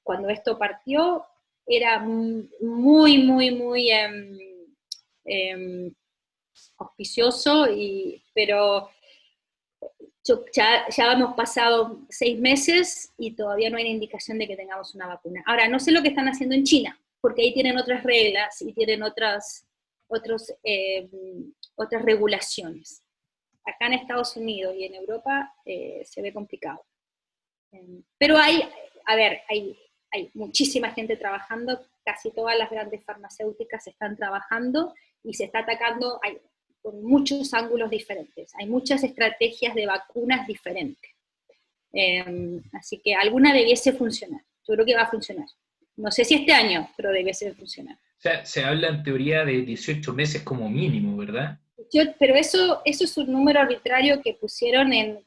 cuando esto partió, era muy, muy, muy auspicioso, pero ya hemos pasado 6 meses y todavía no hay indicación de que tengamos una vacuna. Ahora, no sé lo que están haciendo en China, porque ahí tienen otras reglas y tienen otras regulaciones. Acá en Estados Unidos y en Europa se ve complicado. Pero hay muchísima gente trabajando, casi todas las grandes farmacéuticas están trabajando y se está atacando con muchos ángulos diferentes. Hay muchas estrategias de vacunas diferentes. Así que alguna debiese funcionar. Yo creo que va a funcionar. No sé si este año, pero debiese funcionar. O sea, se habla en teoría de 18 meses como mínimo, ¿verdad? Pero eso es un número arbitrario que pusieron en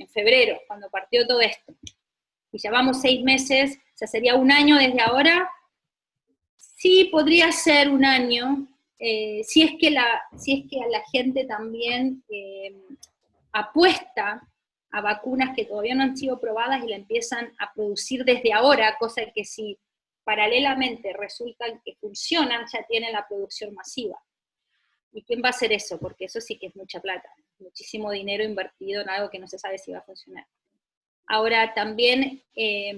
febrero, cuando partió todo esto. Y llevamos 6 meses, o sea, sería un año desde ahora. Sí, podría ser un año, si es que la gente también apuesta a vacunas que todavía no han sido probadas y la empiezan a producir desde ahora, cosa que si paralelamente resultan que funcionan, ya tienen la producción masiva. ¿Y quién va a hacer eso? Porque eso sí que es mucha plata, muchísimo dinero invertido en algo que no se sabe si va a funcionar. Ahora, también es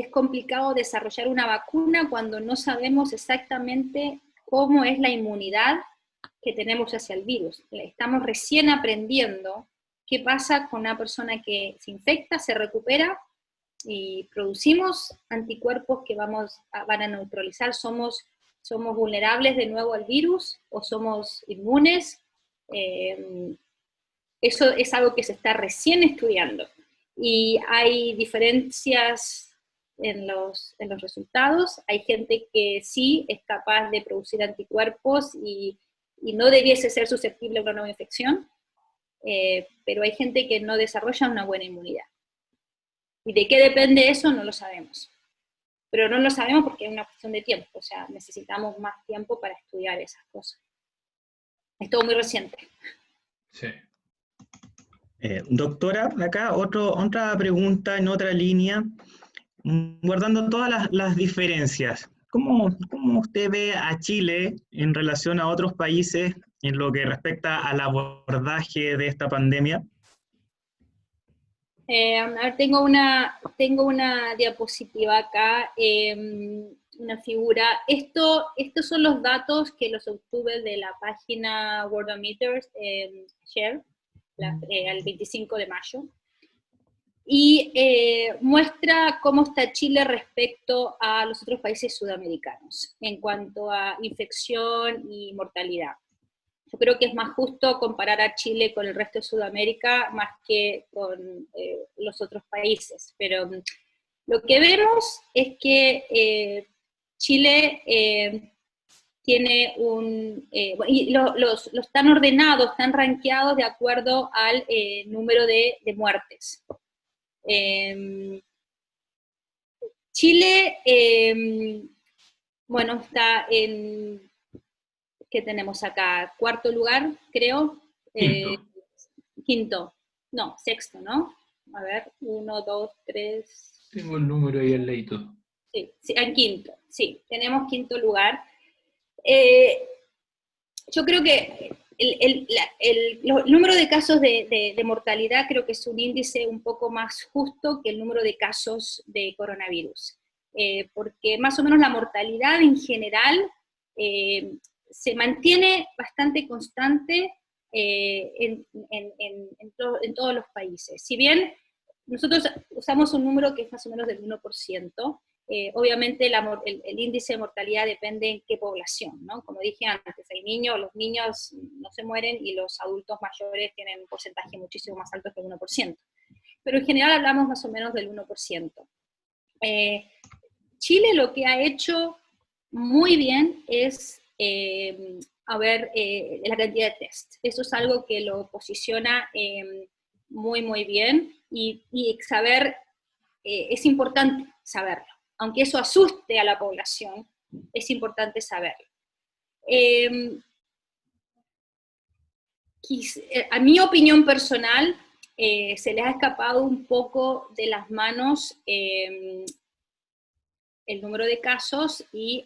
complicado desarrollar una vacuna cuando no sabemos exactamente cómo es la inmunidad que tenemos hacia el virus. Estamos recién aprendiendo qué pasa con una persona que se infecta, se recupera, y producimos anticuerpos que van a neutralizar. ¿Somos vulnerables de nuevo al virus o somos inmunes? Eso es algo que se está recién estudiando. Y hay diferencias en los resultados. Hay gente que sí es capaz de producir anticuerpos y no debiese ser susceptible a una nueva infección, pero hay gente que no desarrolla una buena inmunidad. ¿Y de qué depende eso? No lo sabemos. Pero no lo sabemos porque es una cuestión de tiempo, o sea, necesitamos más tiempo para estudiar esas cosas. Es todo muy reciente. Sí. Doctora, acá otra pregunta en otra línea, guardando todas las diferencias. ¿Cómo usted ve a Chile en relación a otros países en lo que respecta al abordaje de esta pandemia? A ver, tengo una diapositiva acá, una figura. Estos son los datos que los obtuve de la página Worldometers Share, el 25 de mayo. Y muestra cómo está Chile respecto a los otros países sudamericanos en cuanto a infección y mortalidad. Yo creo que es más justo comparar a Chile con el resto de Sudamérica más que con los otros países. Pero lo que vemos es que Chile tiene y los están ordenados, están rankeados de acuerdo al número de muertes. Chile, bueno, está en... ¿Qué tenemos acá? Cuarto lugar, creo. Quinto. No, sexto, ¿no? A ver, 1, 2, 3. Tengo el número ahí al ladito. Sí, en quinto. Sí, tenemos quinto lugar. Yo creo que el número de casos de mortalidad creo que es un índice un poco más justo que el número de casos de coronavirus. Porque más o menos la mortalidad en general se mantiene bastante constante en todos los países. Si bien nosotros usamos un número que es más o menos del 1%, obviamente el índice de mortalidad depende en qué población, ¿no? Como dije antes, los niños no se mueren y los adultos mayores tienen un porcentaje muchísimo más alto que el 1%. Pero en general hablamos más o menos del 1%. Chile lo que ha hecho muy bien es la cantidad de test. Eso es algo que lo posiciona muy, muy bien, y saber, es importante saberlo. Aunque eso asuste a la población, es importante saberlo. A mi opinión personal, se les ha escapado un poco de las manos el número de casos, y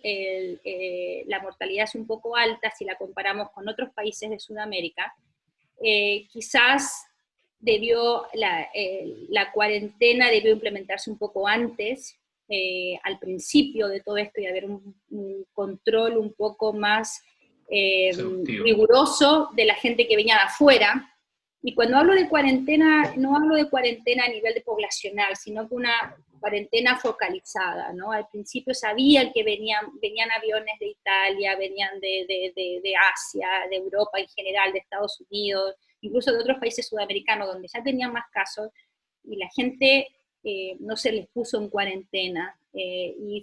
la mortalidad es un poco alta si la comparamos con otros países de Sudamérica. Quizás la cuarentena debió implementarse un poco antes, al principio de todo esto, y haber un control un poco más riguroso de la gente que venía de afuera. Y cuando hablo de cuarentena, no hablo de cuarentena a nivel de poblacional, sino que una cuarentena focalizada, ¿no? Al principio sabían que venían aviones de Italia, venían de Asia, de Europa en general, de Estados Unidos, incluso de otros países sudamericanos, donde ya tenían más casos, y la gente no se les puso en cuarentena, y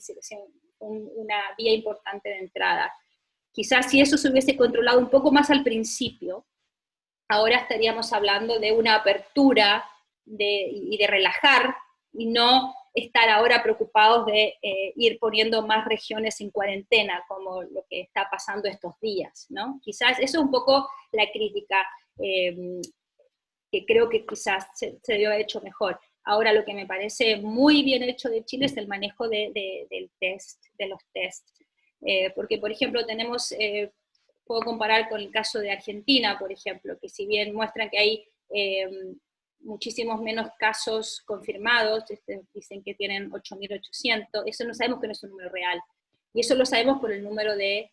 una vía importante de entrada. Quizás si eso se hubiese controlado un poco más al principio, ahora estaríamos hablando de una apertura y de relajar, y no estar ahora preocupados de ir poniendo más regiones en cuarentena, como lo que está pasando estos días, ¿no? Quizás eso es un poco la crítica, que creo que quizás se debió haber hecho mejor. Ahora, lo que me parece muy bien hecho de Chile es el manejo de los tests. Porque, por ejemplo, puedo comparar con el caso de Argentina, por ejemplo, que si bien muestran que hay muchísimos menos casos confirmados, dicen que tienen 8.800, eso no sabemos que no es un número real, y eso lo sabemos por el número de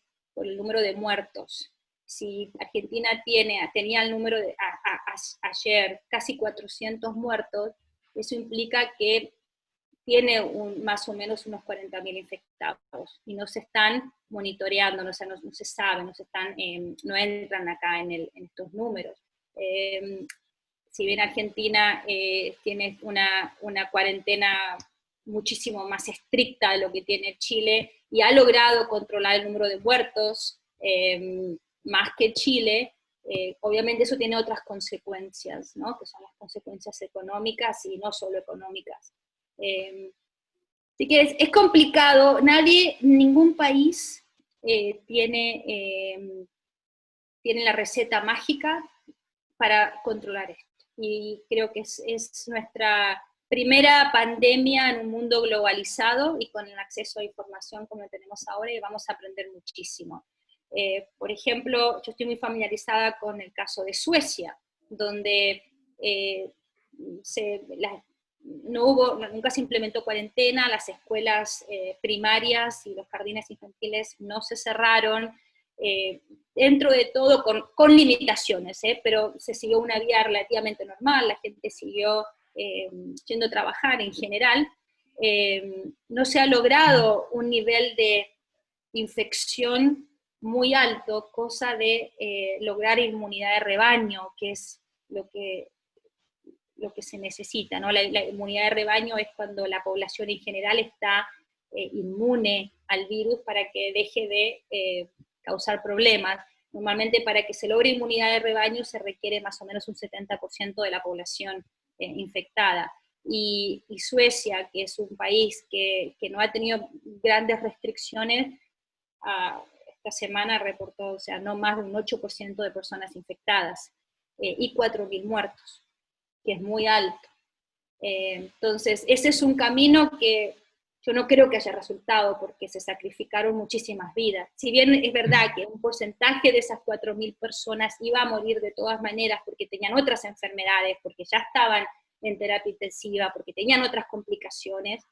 muertos. Si Argentina tenía el número ayer casi 400 muertos, eso implica que tiene más o menos unos 40.000 infectados, y no se están monitoreando, no se sabe, no entran acá en estos números. Si bien Argentina tiene una cuarentena muchísimo más estricta de lo que tiene Chile, y ha logrado controlar el número de muertos más que Chile, obviamente eso tiene otras consecuencias, ¿no? Que son las consecuencias económicas, y no solo económicas. Así que es complicado, ningún país tiene la receta mágica para controlar esto. Y creo que es nuestra primera pandemia en un mundo globalizado y con el acceso a información como tenemos ahora, y vamos a aprender muchísimo. Por ejemplo, yo estoy muy familiarizada con el caso de Suecia, donde nunca se implementó cuarentena, las escuelas primarias y los jardines infantiles no se cerraron, dentro de todo con limitaciones, pero se siguió una vida relativamente normal, la gente siguió yendo a trabajar en general. No se ha logrado un nivel de infección muy alto, cosa de lograr inmunidad de rebaño, que es lo que se necesita, ¿no? La inmunidad de rebaño es cuando la población en general está inmune al virus para que deje de causar problemas. Normalmente, para que se logre inmunidad de rebaño se requiere más o menos un 70% de la población infectada. Y Suecia, que es un país que no ha tenido grandes restricciones, esta semana reportó, no más de un 8% de personas infectadas y 4.000 muertos, que es muy alto. Entonces, ese es un camino que yo no creo que haya resultado, porque se sacrificaron muchísimas vidas. Si bien es verdad que un porcentaje de esas 4.000 personas iba a morir de todas maneras porque tenían otras enfermedades, porque ya estaban en terapia intensiva, porque tenían otras complicaciones,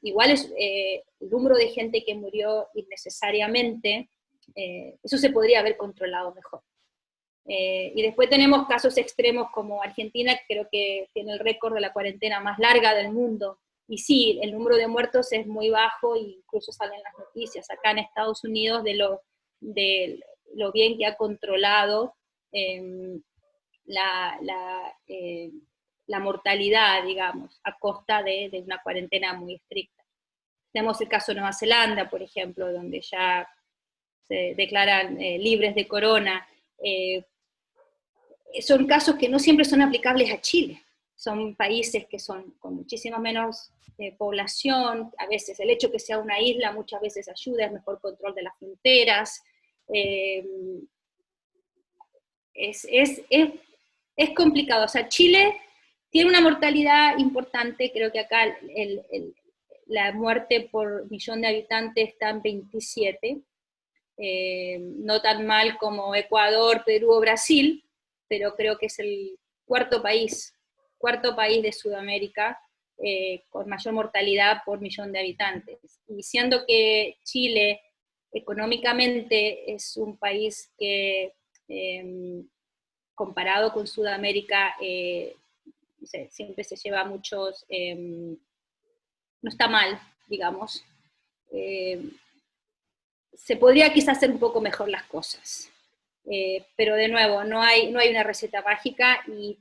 igual el número de gente que murió innecesariamente, eso se podría haber controlado mejor. Y después tenemos casos extremos como Argentina, que creo que tiene el récord de la cuarentena más larga del mundo, y sí, el número de muertos es muy bajo, e incluso salen las noticias acá en Estados Unidos de lo bien que ha controlado la mortalidad, digamos, a costa de una cuarentena muy estricta. Tenemos el caso de Nueva Zelanda, por ejemplo, donde ya se declaran libres de corona. Son casos que no siempre son aplicables a Chile. Son países que son con muchísima menos población, a veces el hecho que sea una isla muchas veces ayuda, es mejor control de las fronteras. Es complicado, o sea, Chile tiene una mortalidad importante, creo que acá la muerte por millón de habitantes está en 27, no tan mal como Ecuador, Perú o Brasil, pero creo que es el cuarto país de Sudamérica con mayor mortalidad por millón de habitantes. Y siendo que Chile económicamente es un país que comparado con Sudamérica no sé, siempre se lleva muchos, no está mal, digamos. Se podría quizás hacer un poco mejor las cosas. Pero de nuevo, no hay una receta mágica y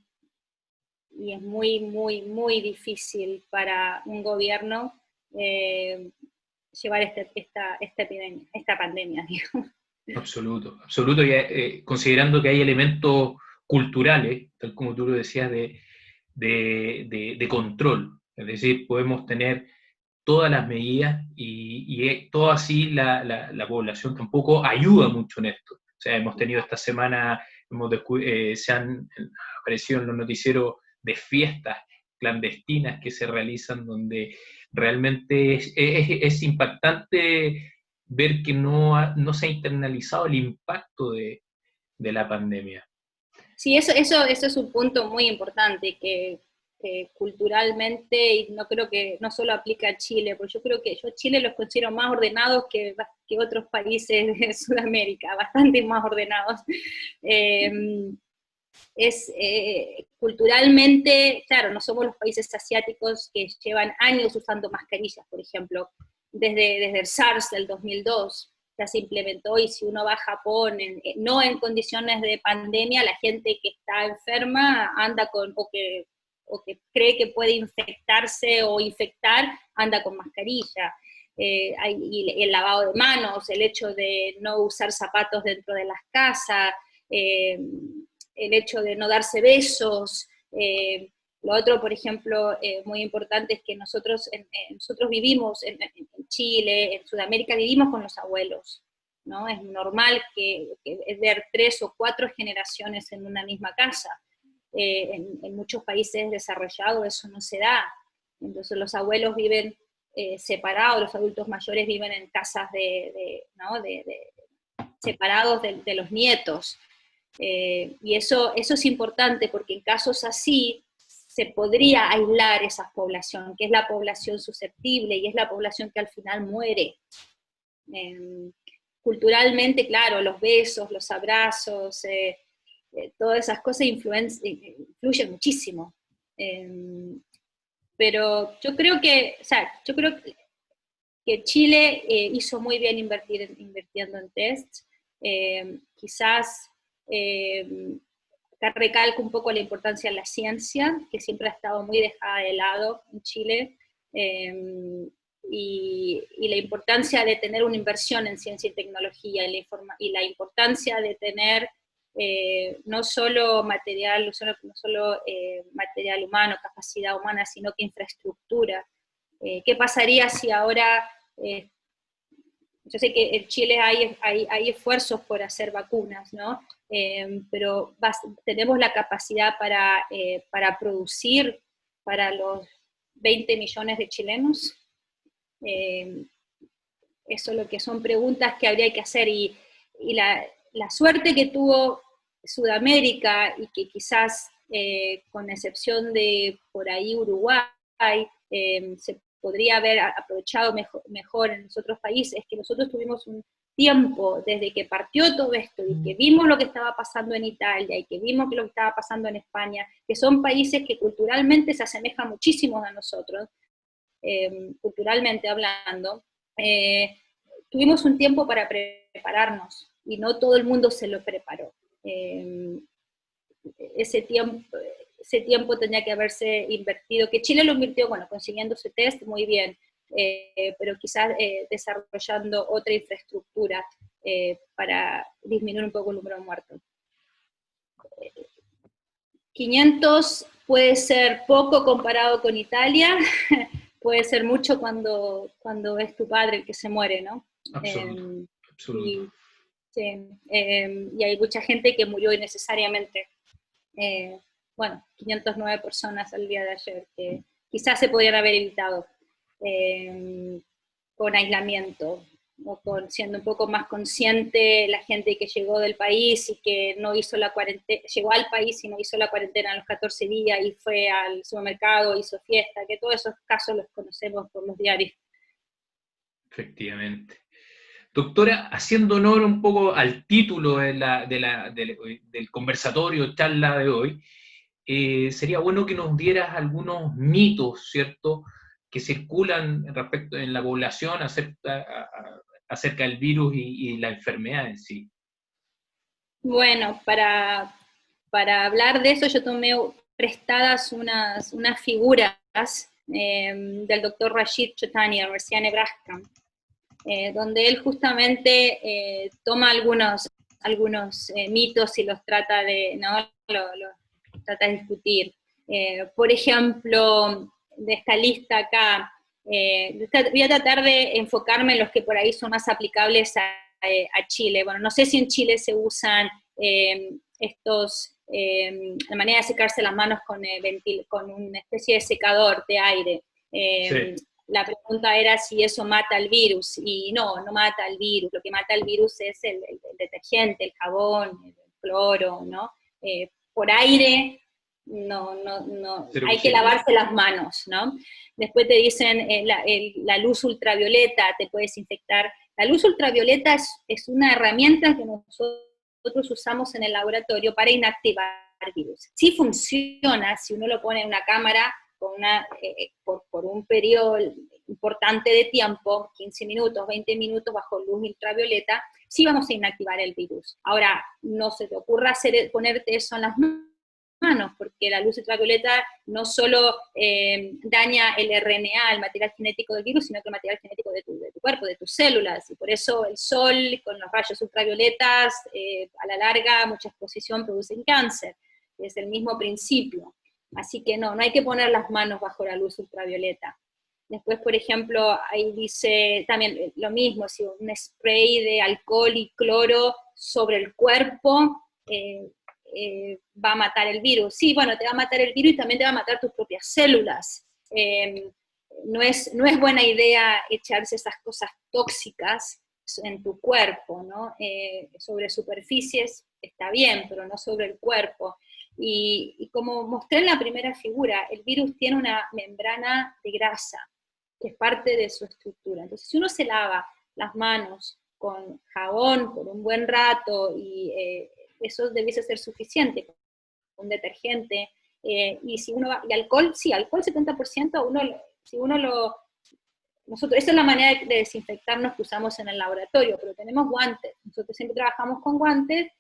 es muy, muy, muy difícil para un gobierno llevar esta pandemia, digamos. Absoluto, absoluto, y, considerando que hay elementos culturales, tal como tú lo decías, de control, es decir, podemos tener todas las medidas y todo así la población tampoco ayuda mucho en esto. O sea, hemos tenido esta semana, se han aparecido en los noticieros de fiestas clandestinas que se realizan donde realmente es impactante ver que no se ha internalizado el impacto de la pandemia. Sí, eso es un punto muy importante, que culturalmente, y no creo que no solo aplica a Chile, porque yo creo que yo a Chile los considero más ordenados que otros países de Sudamérica, bastante más ordenados. Culturalmente, claro, no somos los países asiáticos que llevan años usando mascarillas, por ejemplo, desde el SARS del 2002 ya se implementó, y si uno va a Japón, no en condiciones de pandemia, la gente que está enferma anda o que cree que puede infectarse o infectar, anda con mascarilla. Y el lavado de manos, el hecho de no usar zapatos dentro de las casas, el hecho de no darse besos. Lo otro, por ejemplo, muy importante es que nosotros vivimos en Chile, en Sudamérica, vivimos con los abuelos, ¿no? Es normal que ver 3 o 4 generaciones en una misma casa. En muchos países desarrollados eso no se da. Entonces los abuelos viven separados, los adultos mayores viven en casas separados de los nietos. Y eso es importante, porque en casos así se podría aislar esa población, que es la población susceptible y es la población que al final muere. Culturalmente, claro, los besos, los abrazos, todas esas cosas influyen muchísimo. Pero yo creo que Chile hizo muy bien invirtiendo en tests. Quizás recalco un poco la importancia de la ciencia, que siempre ha estado muy dejada de lado en Chile, y la importancia de tener una inversión en ciencia y tecnología, y la importancia de tener no solo material humano, capacidad humana, sino que infraestructura. ¿Qué pasaría si ahora... yo sé que en Chile hay esfuerzos por hacer vacunas, ¿no? Pero tenemos la capacidad para producir para los 20 millones de chilenos. Eso es lo que son preguntas que habría que hacer, y la suerte que tuvo Sudamérica, y que quizás con excepción de por ahí Uruguay, se podría haber aprovechado mejor en los otros países, es que nosotros tuvimos un tiempo desde que partió todo esto, y que vimos lo que estaba pasando en Italia, y que vimos lo que estaba pasando en España, que son países que culturalmente se asemejan muchísimo a nosotros, culturalmente hablando, tuvimos un tiempo para prepararnos, y no todo el mundo se lo preparó. Ese tiempo tenía que haberse invertido, que Chile lo invirtió, bueno, consiguiendo ese test, muy bien, pero quizás desarrollando otra infraestructura para disminuir un poco el número de muertos. 500 puede ser poco comparado con Italia, puede ser mucho cuando es tu padre el que se muere, ¿no? Absoluto, absoluto. Y hay mucha gente que murió innecesariamente. Bueno, 509 personas al día de ayer, que quizás se podrían haber evitado con aislamiento, o siendo un poco más consciente la gente que llegó del país y que no hizo la cuarentena, llegó al país y no hizo la cuarentena a los 14 días y fue al supermercado, hizo fiesta, que todos esos casos los conocemos por los diarios. Efectivamente. Doctora, haciendo honor un poco al título del conversatorio, charla de hoy, sería bueno que nos dieras algunos mitos, ¿cierto?, que circulan respecto en la población acerca del virus y la enfermedad en sí. Bueno, para hablar de eso yo tomé prestadas unas figuras del doctor Rashid Chotani, de la Universidad de Nebraska, donde él justamente toma algunos mitos y los trata de, ¿no? Los trata de discutir. Por ejemplo, de esta lista acá, voy a tratar de enfocarme en los que por ahí son más aplicables a Chile. Bueno, no sé si en Chile se usan la manera de secarse las manos con una especie de secador de aire. Sí. La pregunta era si eso mata al virus, y no mata al virus. Lo que mata al virus es el detergente, el jabón, el cloro, ¿no? Por aire, no, hay que lavarse las manos, ¿no? Después te dicen la luz ultravioleta te puede desinfectar. La luz ultravioleta es una herramienta que nosotros usamos en el laboratorio para inactivar virus. Sí funciona si uno lo pone en una cámara por un periodo importante de tiempo, 15 minutos, 20 minutos bajo luz ultravioleta, sí vamos a inactivar el virus. Ahora, no se te ocurra ponerte eso en las manos, porque la luz ultravioleta no solo daña el RNA, el material genético del virus, sino que el material genético de tu cuerpo, de tus células, y por eso el sol con los rayos ultravioletas, a la larga, mucha exposición producen cáncer, es el mismo principio. Así que no hay que poner las manos bajo la luz ultravioleta. Después, por ejemplo, ahí dice también lo mismo, si un spray de alcohol y cloro sobre el cuerpo va a matar el virus. Sí, bueno, te va a matar el virus y también te va a matar tus propias células. No es buena idea echarse esas cosas tóxicas en tu cuerpo, ¿no? Sobre superficies está bien, pero no sobre el cuerpo. Y como mostré en la primera figura, el virus tiene una membrana de grasa, que es parte de su estructura. Entonces, si uno se lava las manos con jabón por un buen rato, y eso debiese ser suficiente, un detergente, y alcohol, sí, alcohol 70%, nosotros, esa es la manera de desinfectarnos que usamos en el laboratorio, pero tenemos guantes, nosotros siempre trabajamos con guantes,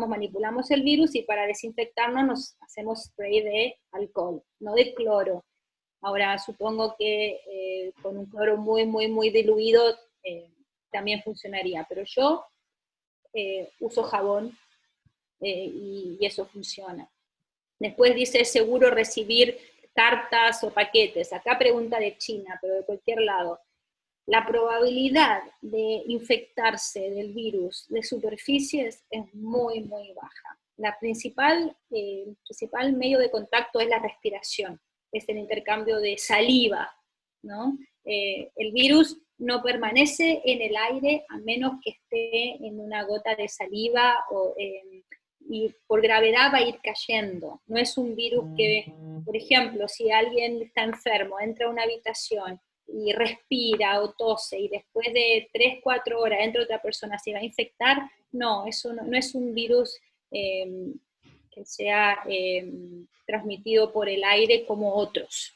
manipulamos el virus, y para desinfectarnos nos hacemos spray de alcohol, no de cloro. Ahora, supongo que con un cloro muy, muy, muy diluido también funcionaría, pero yo uso jabón y eso funciona. Después dice, es seguro recibir cartas o paquetes. Acá pregunta de China, pero de cualquier lado. La probabilidad de infectarse del virus de superficies es muy, muy baja. El principal medio de contacto es la respiración, es el intercambio de saliva, ¿no? El virus no permanece en el aire a menos que esté en una gota de saliva, y por gravedad va a ir cayendo. No es un virus que, por ejemplo, si alguien está enfermo, entra a una habitación y respira o tose, y después de 3, 4 horas entra otra persona, ¿se va a infectar? No, eso no es un virus que sea transmitido por el aire como otros.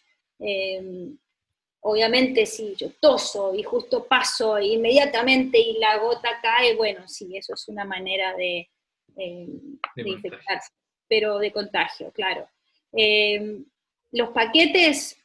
Obviamente si yo toso y justo paso inmediatamente y la gota cae, bueno, sí, eso es una manera de infectarse, pero de contagio, claro. Los paquetes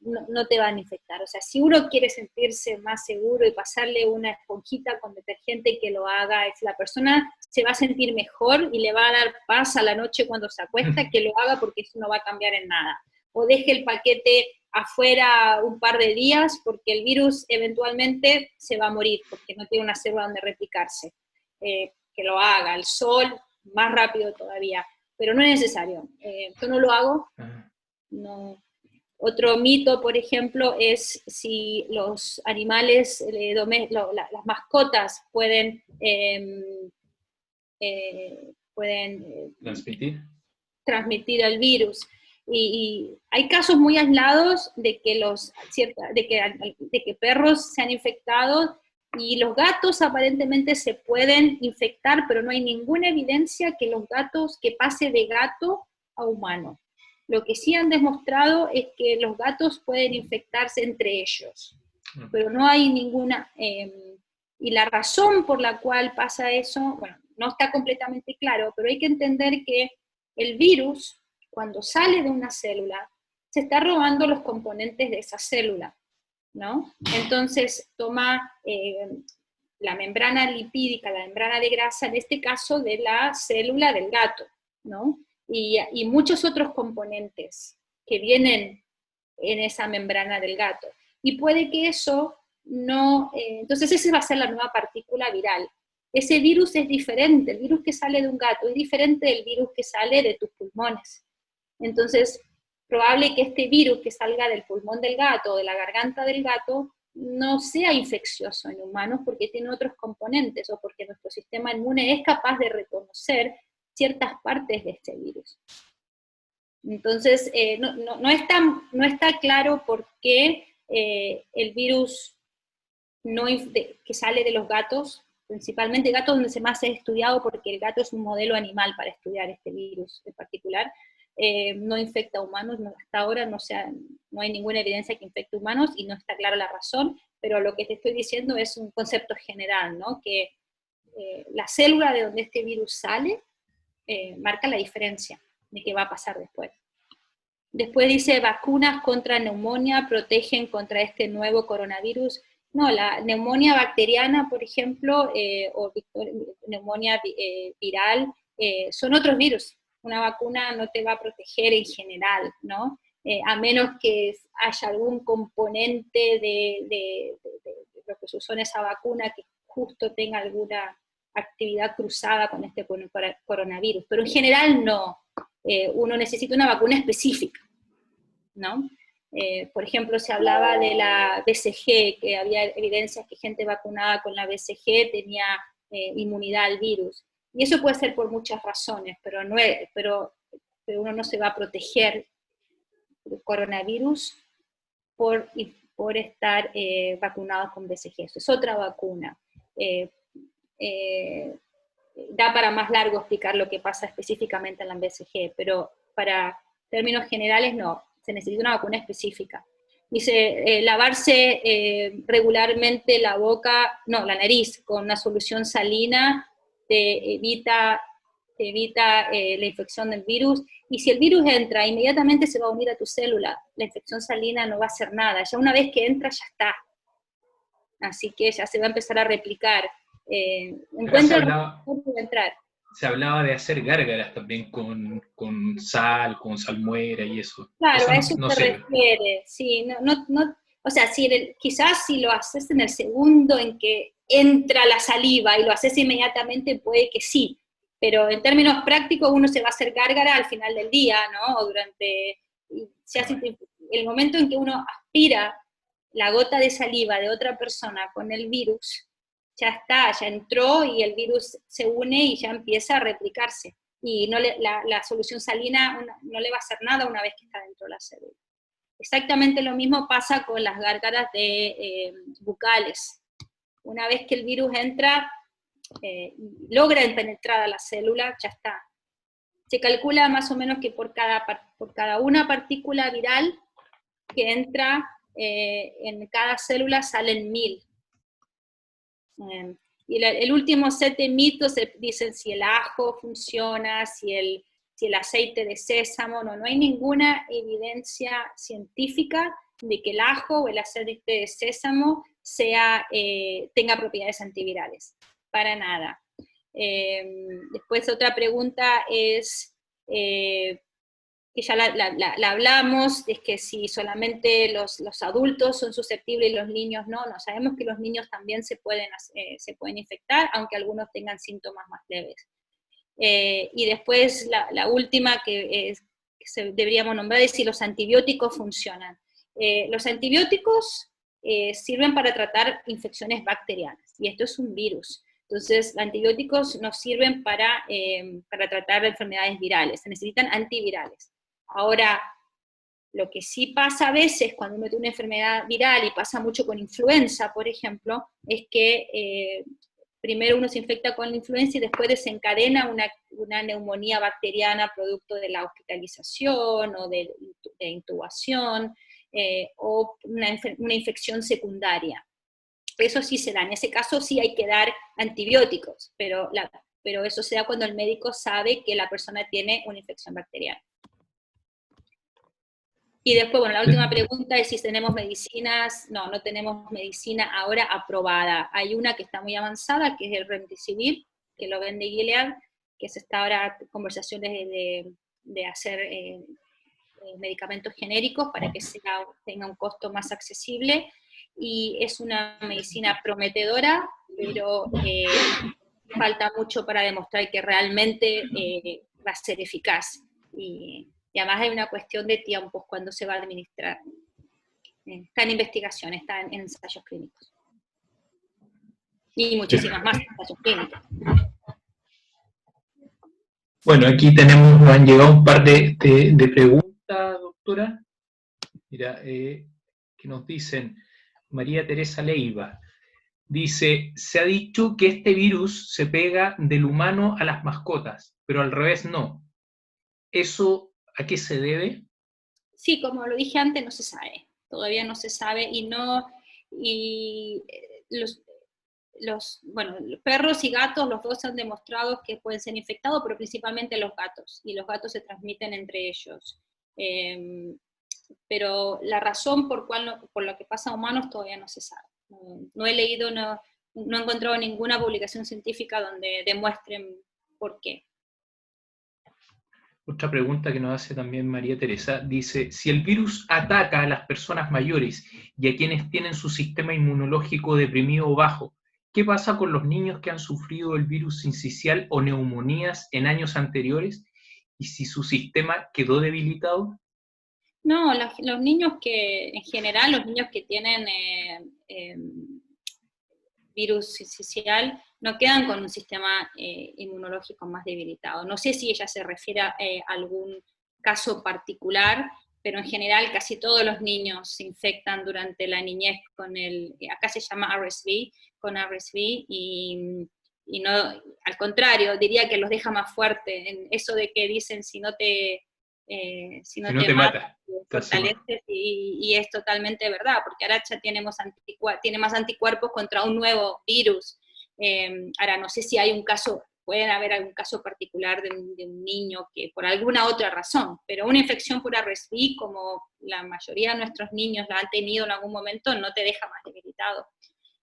no te van a infectar, o sea, si uno quiere sentirse más seguro y pasarle una esponjita con detergente que lo haga, la persona se va a sentir mejor y le va a dar paz a la noche cuando se acuesta, que lo haga porque eso no va a cambiar en nada. O deje el paquete afuera un par de días porque el virus eventualmente se va a morir porque no tiene una célula donde replicarse. Que lo haga, el sol, más rápido todavía, pero no es necesario. Yo no lo hago. No. Otro mito, por ejemplo, es si los animales, las mascotas pueden transmitir el virus. Y hay casos muy aislados de que perros se han infectado y los gatos aparentemente se pueden infectar, pero no hay ninguna evidencia que pase de gato a humano. Lo que sí han demostrado es que los gatos pueden infectarse entre ellos, pero no hay ninguna... y la razón por la cual pasa eso, bueno, no está completamente claro, pero hay que entender que el virus, cuando sale de una célula, se está robando los componentes de esa célula, ¿no? Entonces toma la membrana lipídica, la membrana de grasa, en este caso de la célula del gato, ¿no? Y muchos otros componentes que vienen en esa membrana del gato. Y puede que eso no... entonces esa va a ser la nueva partícula viral. Ese virus es diferente, el virus que sale de un gato es diferente del virus que sale de tus pulmones. Entonces, probable que este virus que salga del pulmón del gato o de la garganta del gato no sea infeccioso en humanos porque tiene otros componentes o porque nuestro sistema inmune es capaz de reconocer ciertas partes de este virus. Entonces, no está claro por qué el virus que sale de los gatos, principalmente gatos donde se más ha estudiado, porque el gato es un modelo animal para estudiar este virus en particular, no infecta a humanos, hasta ahora no hay ninguna evidencia que infecte humanos y no está clara la razón, pero lo que te estoy diciendo es un concepto general, ¿no? Que la célula de donde este virus sale marca la diferencia de qué va a pasar después. Después dice, vacunas contra neumonía protegen contra este nuevo coronavirus. No, la neumonía bacteriana, por ejemplo, o neumonía viral, son otros virus. Una vacuna no te va a proteger en general, ¿no? A menos que haya algún componente de lo que se usó en esa vacuna que justo tenga alguna actividad cruzada con este coronavirus. Pero en general no. Uno necesita una vacuna específica, ¿no? Por ejemplo, se hablaba de la BCG, que había evidencias que gente vacunada con la BCG tenía inmunidad al virus. Y eso puede ser por muchas razones, pero uno no se va a proteger del coronavirus por estar vacunado con BCG. Eso es otra vacuna. Da para más largo explicar lo que pasa específicamente en la BCG, pero para términos generales no, se necesita una vacuna específica. Dice, lavarse regularmente la nariz con una solución salina te evita la infección del virus, y si el virus entra, inmediatamente se va a unir a tu célula, la infección salina no va a hacer nada, ya una vez que entra ya está, así que ya se va a empezar a replicar. Se hablaba de hacer gárgaras también con sal, con salmuera y eso. Claro, eso a eso no se refiere, sí, o sea, quizás si lo haces en el segundo en que entra la saliva y lo haces inmediatamente, puede que sí, pero en términos prácticos uno se va a hacer gárgara al final del día, ¿no? O el momento en que uno aspira la gota de saliva de otra persona con el virus, ya está, ya entró y el virus se une y ya empieza a replicarse. Y la solución salina no le va a hacer nada una vez que está dentro de la célula. Exactamente lo mismo pasa con las gárgaras bucales. Una vez que el virus entra, logra penetrar a la célula, ya está. Se calcula más o menos que por cada una partícula viral que entra en cada célula salen 1000. Y el último set de mitos dicen si el ajo funciona, si el aceite de sésamo, no hay ninguna evidencia científica de que el ajo o el aceite de sésamo tenga propiedades antivirales, para nada. Después otra pregunta es, que ya la hablamos, es que si solamente los adultos son susceptibles y los niños no sabemos que los niños también se pueden infectar, aunque algunos tengan síntomas más leves. Y después la última que deberíamos nombrar es si los antibióticos funcionan. Los antibióticos sirven para tratar infecciones bacterianas, y esto es un virus. Entonces, los antibióticos nos sirven para tratar enfermedades virales, se necesitan antivirales. Ahora, lo que sí pasa a veces cuando uno tiene una enfermedad viral, y pasa mucho con influenza, por ejemplo, es que primero uno se infecta con la influenza y después desencadena una neumonía bacteriana producto de la hospitalización o de intubación, o una infección secundaria. Eso sí se da, en ese caso sí hay que dar antibióticos, pero eso se da cuando el médico sabe que la persona tiene una infección bacteriana. Y después, bueno, la última pregunta es si tenemos medicinas. No tenemos medicina ahora aprobada. Hay una que está muy avanzada, que es el Remdesivir, que lo vende Gilead, que se está ahora en conversaciones de hacer medicamentos genéricos para que tenga un costo más accesible, y es una medicina prometedora, pero falta mucho para demostrar que realmente va a ser eficaz. Y además hay una cuestión de tiempos cuando se va a administrar. Está en investigación, está en ensayos clínicos. Y muchísimas más ensayos clínicos. Bueno, aquí nos han llegado un par de preguntas, doctora. Mira, que nos dicen, María Teresa Leiva, dice, se ha dicho que este virus se pega del humano a las mascotas, pero al revés no. ¿Eso a qué se debe? Sí, como lo dije antes, no se sabe. Todavía no se sabe, los perros y gatos, los dos han demostrado que pueden ser infectados, pero principalmente los gatos, y los gatos se transmiten entre ellos. Pero la razón por lo que pasa a humanos todavía no se sabe. No he leído, no he encontrado ninguna publicación científica donde demuestren por qué. Otra pregunta que nos hace también María Teresa, dice, si el virus ataca a las personas mayores y a quienes tienen su sistema inmunológico deprimido o bajo, ¿qué pasa con los niños que han sufrido el virus sincicial o neumonías en años anteriores? ¿Y si su sistema quedó debilitado? No, los niños en general, los niños que tienen virus sincicial no quedan con un sistema inmunológico más debilitado. No sé si ella se refiere a algún caso particular, pero en general casi todos los niños se infectan durante la niñez acá se llama RSV, y no, al contrario, diría que los deja más fuertes, en eso de que dicen si no te mata, fortalece, y es totalmente verdad, porque ahora ya tiene más anticuerpos contra un nuevo virus. Ahora no sé si pueden haber algún caso particular de un niño que por alguna otra razón, pero una infección por RSV, como la mayoría de nuestros niños la han tenido en algún momento, no te deja más debilitado.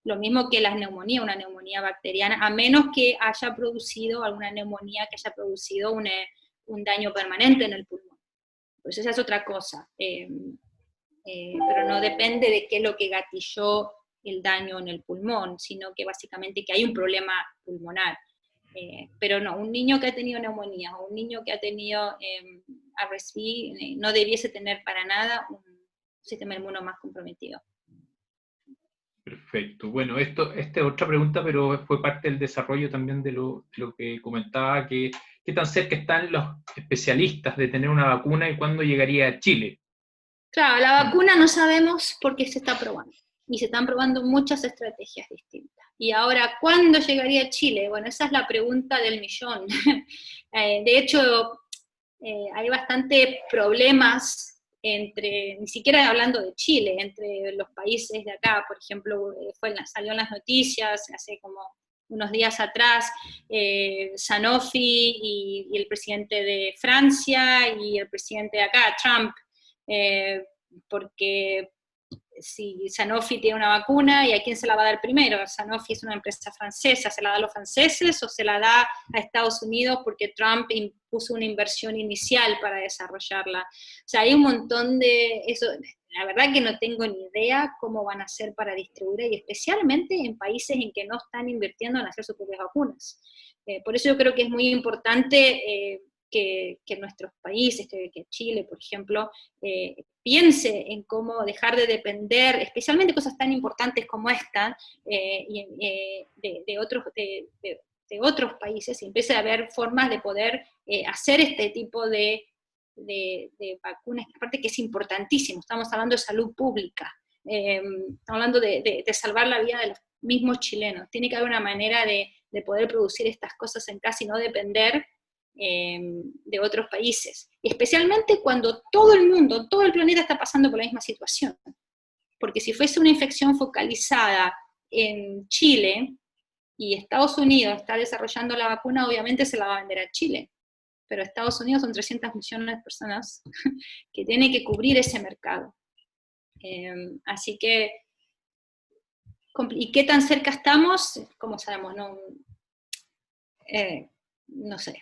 Lo mismo que una neumonía bacteriana, a menos que haya producido alguna neumonía que haya producido un daño permanente en el pulmón. Pues esa es otra cosa, pero no depende de qué es lo que gatilló el daño en el pulmón, sino que básicamente que hay un problema pulmonar. Pero no, un niño que ha tenido neumonía o un niño que ha tenido RSV no debiese tener para nada un sistema inmuno más comprometido. Perfecto. Bueno, esta es otra pregunta, pero fue parte del desarrollo también de lo que comentaba, que qué tan cerca están los especialistas de tener una vacuna y cuándo llegaría a Chile. Claro, la vacuna no sabemos por qué se está probando, y se están probando muchas estrategias distintas. Y ahora, ¿cuándo llegaría a Chile? Bueno, esa es la pregunta del millón. De hecho, hay bastantes problemas ni siquiera hablando de Chile, entre los países de acá, por ejemplo, salió en las noticias hace como unos días atrás, Sanofi y el presidente de Francia y el presidente de acá, Trump, porque si Sanofi tiene una vacuna, ¿y a quién se la va a dar primero? Sanofi es una empresa francesa, ¿se la da a los franceses o se la da a Estados Unidos porque Trump impuso una inversión inicial para desarrollarla? O sea, hay un montón de eso. La verdad que no tengo ni idea cómo van a hacer para distribuir, y especialmente en países en que no están invirtiendo en hacer sus propias vacunas. Por eso yo creo que es muy importante que nuestros países, que Chile, por ejemplo, piense en cómo dejar de depender, especialmente cosas tan importantes como esta, de otros países, y empiece a haber formas de poder hacer este tipo de vacunas, aparte que es importantísimo, estamos hablando de salud pública, estamos hablando de salvar la vida de los mismos chilenos. Tiene que haber una manera de poder producir estas cosas en casa y no depender de otros países, especialmente cuando todo el mundo, todo el planeta está pasando por la misma situación, porque si fuese una infección focalizada en Chile y Estados Unidos está desarrollando la vacuna, obviamente se la va a vender a Chile, pero Estados Unidos son 300 millones de personas que tienen que cubrir ese mercado. Así que, ¿y qué tan cerca estamos? ¿Cómo sabemos? No sé.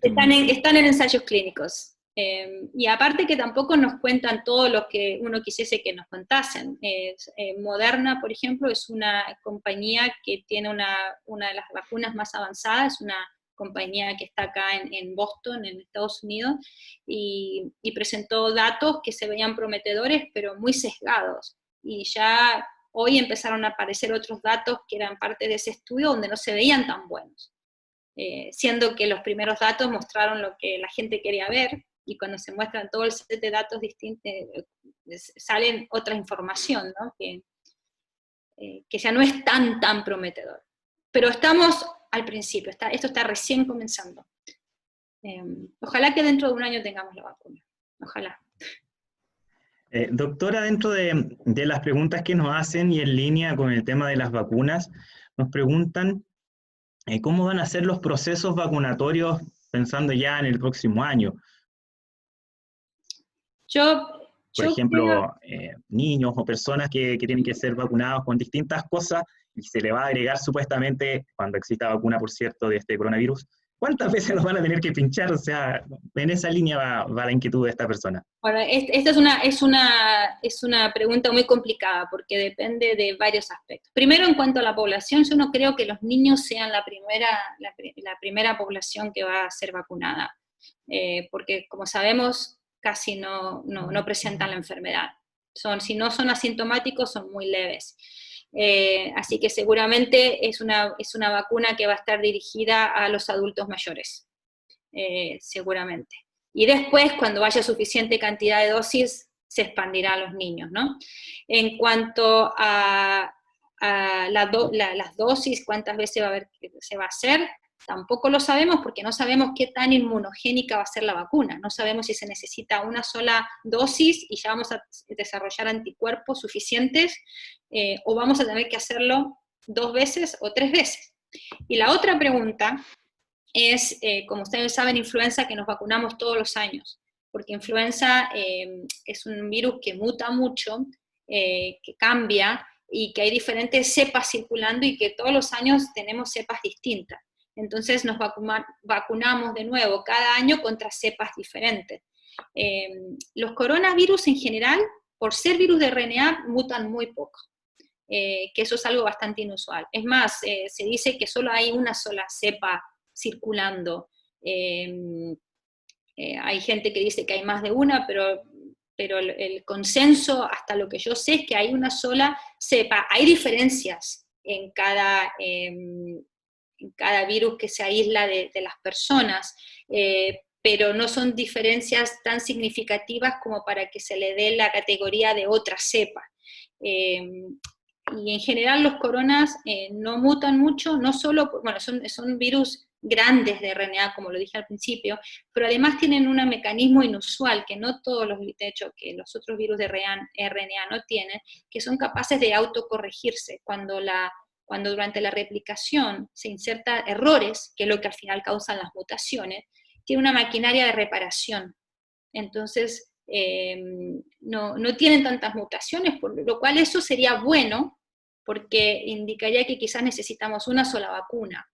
Están en ensayos clínicos. Y aparte que tampoco nos cuentan todo lo que uno quisiese que nos contasen. Moderna, por ejemplo, es una compañía que tiene una de las vacunas más avanzadas, es una compañía que está acá en Boston, en Estados Unidos, y presentó datos que se veían prometedores, pero muy sesgados. Y ya hoy empezaron a aparecer otros datos que eran parte de ese estudio donde no se veían tan buenos. Siendo que los primeros datos mostraron lo que la gente quería ver, y cuando se muestran todo el set de datos distintos, salen otra información, ¿no? que ya no es tan prometedor. Pero estamos al principio, esto está recién comenzando. Ojalá que dentro de un año tengamos la vacuna, ojalá. Doctora, dentro de las preguntas que nos hacen y en línea con el tema de las vacunas, nos preguntan ¿cómo van a ser los procesos vacunatorios pensando ya en el próximo año? Por ejemplo, niños o personas que tienen que ser vacunados con distintas cosas y se le va a agregar supuestamente, cuando exista vacuna, por cierto, de este coronavirus, ¿cuántas veces nos van a tener que pinchar? O sea, en esa línea va la inquietud de esta persona. Bueno, esta es una pregunta muy complicada porque depende de varios aspectos. Primero, en cuanto a la población, yo no creo que los niños sean la primera población que va a ser vacunada, porque como sabemos, casi no presentan la enfermedad. Si no son asintomáticos, son muy leves. Así que seguramente es una vacuna que va a estar dirigida a los adultos mayores, seguramente. Y después, cuando haya suficiente cantidad de dosis, se expandirá a los niños, ¿no? En cuanto a las dosis, cuántas veces se va a hacer, tampoco lo sabemos porque no sabemos qué tan inmunogénica va a ser la vacuna. No sabemos si se necesita una sola dosis y ya vamos a desarrollar anticuerpos suficientes, o vamos a tener que hacerlo 2 veces o 3 veces. Y la otra pregunta es, como ustedes saben, influenza, que nos vacunamos todos los años, porque influenza es un virus que muta mucho, que cambia, y que hay diferentes cepas circulando, y que todos los años tenemos cepas distintas. Entonces nos vacunamos de nuevo cada año contra cepas diferentes. Los coronavirus en general, por ser virus de RNA, mutan muy poco, que eso es algo bastante inusual. Es más, se dice que solo hay una sola cepa circulando. Hay gente que dice que hay más de una, pero el consenso, hasta lo que yo sé, es que hay una sola cepa. Hay diferencias en cada virus que se aísla de las personas, pero no son diferencias tan significativas como para que se le dé la categoría de otra cepa. Y en general los coronas no mutan mucho, no solo, bueno, son virus grandes de RNA, como lo dije al principio, pero además tienen un mecanismo inusual que no todos los, de hecho, que los otros virus de RNA no tienen, que son capaces de autocorregirse cuando durante la replicación se insertan errores, que es lo que al final causan las mutaciones, tiene una maquinaria de reparación. Entonces, no tienen tantas mutaciones, por lo cual eso sería bueno, porque indicaría que quizás necesitamos una sola vacuna.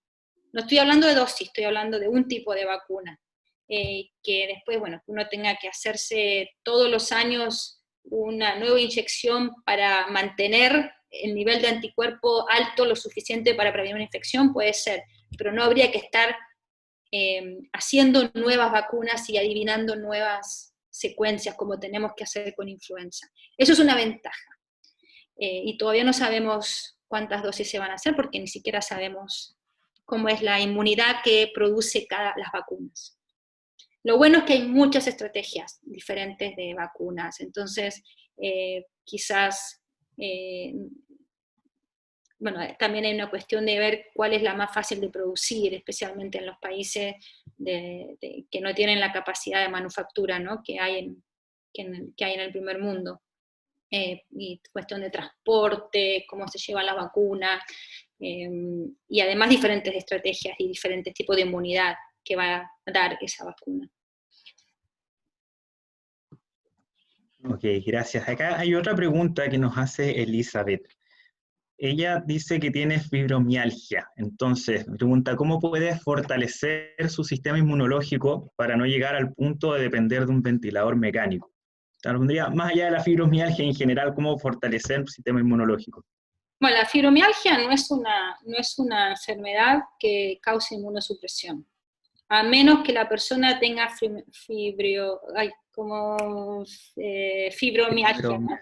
No estoy hablando de dosis, estoy hablando de un tipo de vacuna, que después, bueno, uno tenga que hacerse todos los años una nueva inyección para mantener el nivel de anticuerpo alto lo suficiente para prevenir una infección, puede ser, pero no habría que estar haciendo nuevas vacunas y adivinando nuevas secuencias como tenemos que hacer con influenza. Eso es una ventaja. Y todavía no sabemos cuántas dosis se van a hacer porque ni siquiera sabemos cómo es la inmunidad que produce las vacunas. Lo bueno es que hay muchas estrategias diferentes de vacunas, entonces quizás, bueno, también hay una cuestión de ver cuál es la más fácil de producir, especialmente en los países que no tienen la capacidad de manufactura, ¿no?, que hay en el primer mundo. Y cuestión de transporte, cómo se lleva la vacuna, y además diferentes estrategias y diferentes tipos de inmunidad que va a dar esa vacuna. Ok, gracias. Acá hay otra pregunta que nos hace Elizabeth. Ella dice que tiene fibromialgia, entonces me pregunta cómo puede fortalecer su sistema inmunológico para no llegar al punto de depender de un ventilador mecánico. Más allá de la fibromialgia en general, ¿cómo fortalecer el sistema inmunológico? Bueno, la fibromialgia no es una enfermedad que cause inmunosupresión, a menos que la persona tenga fibromialgia,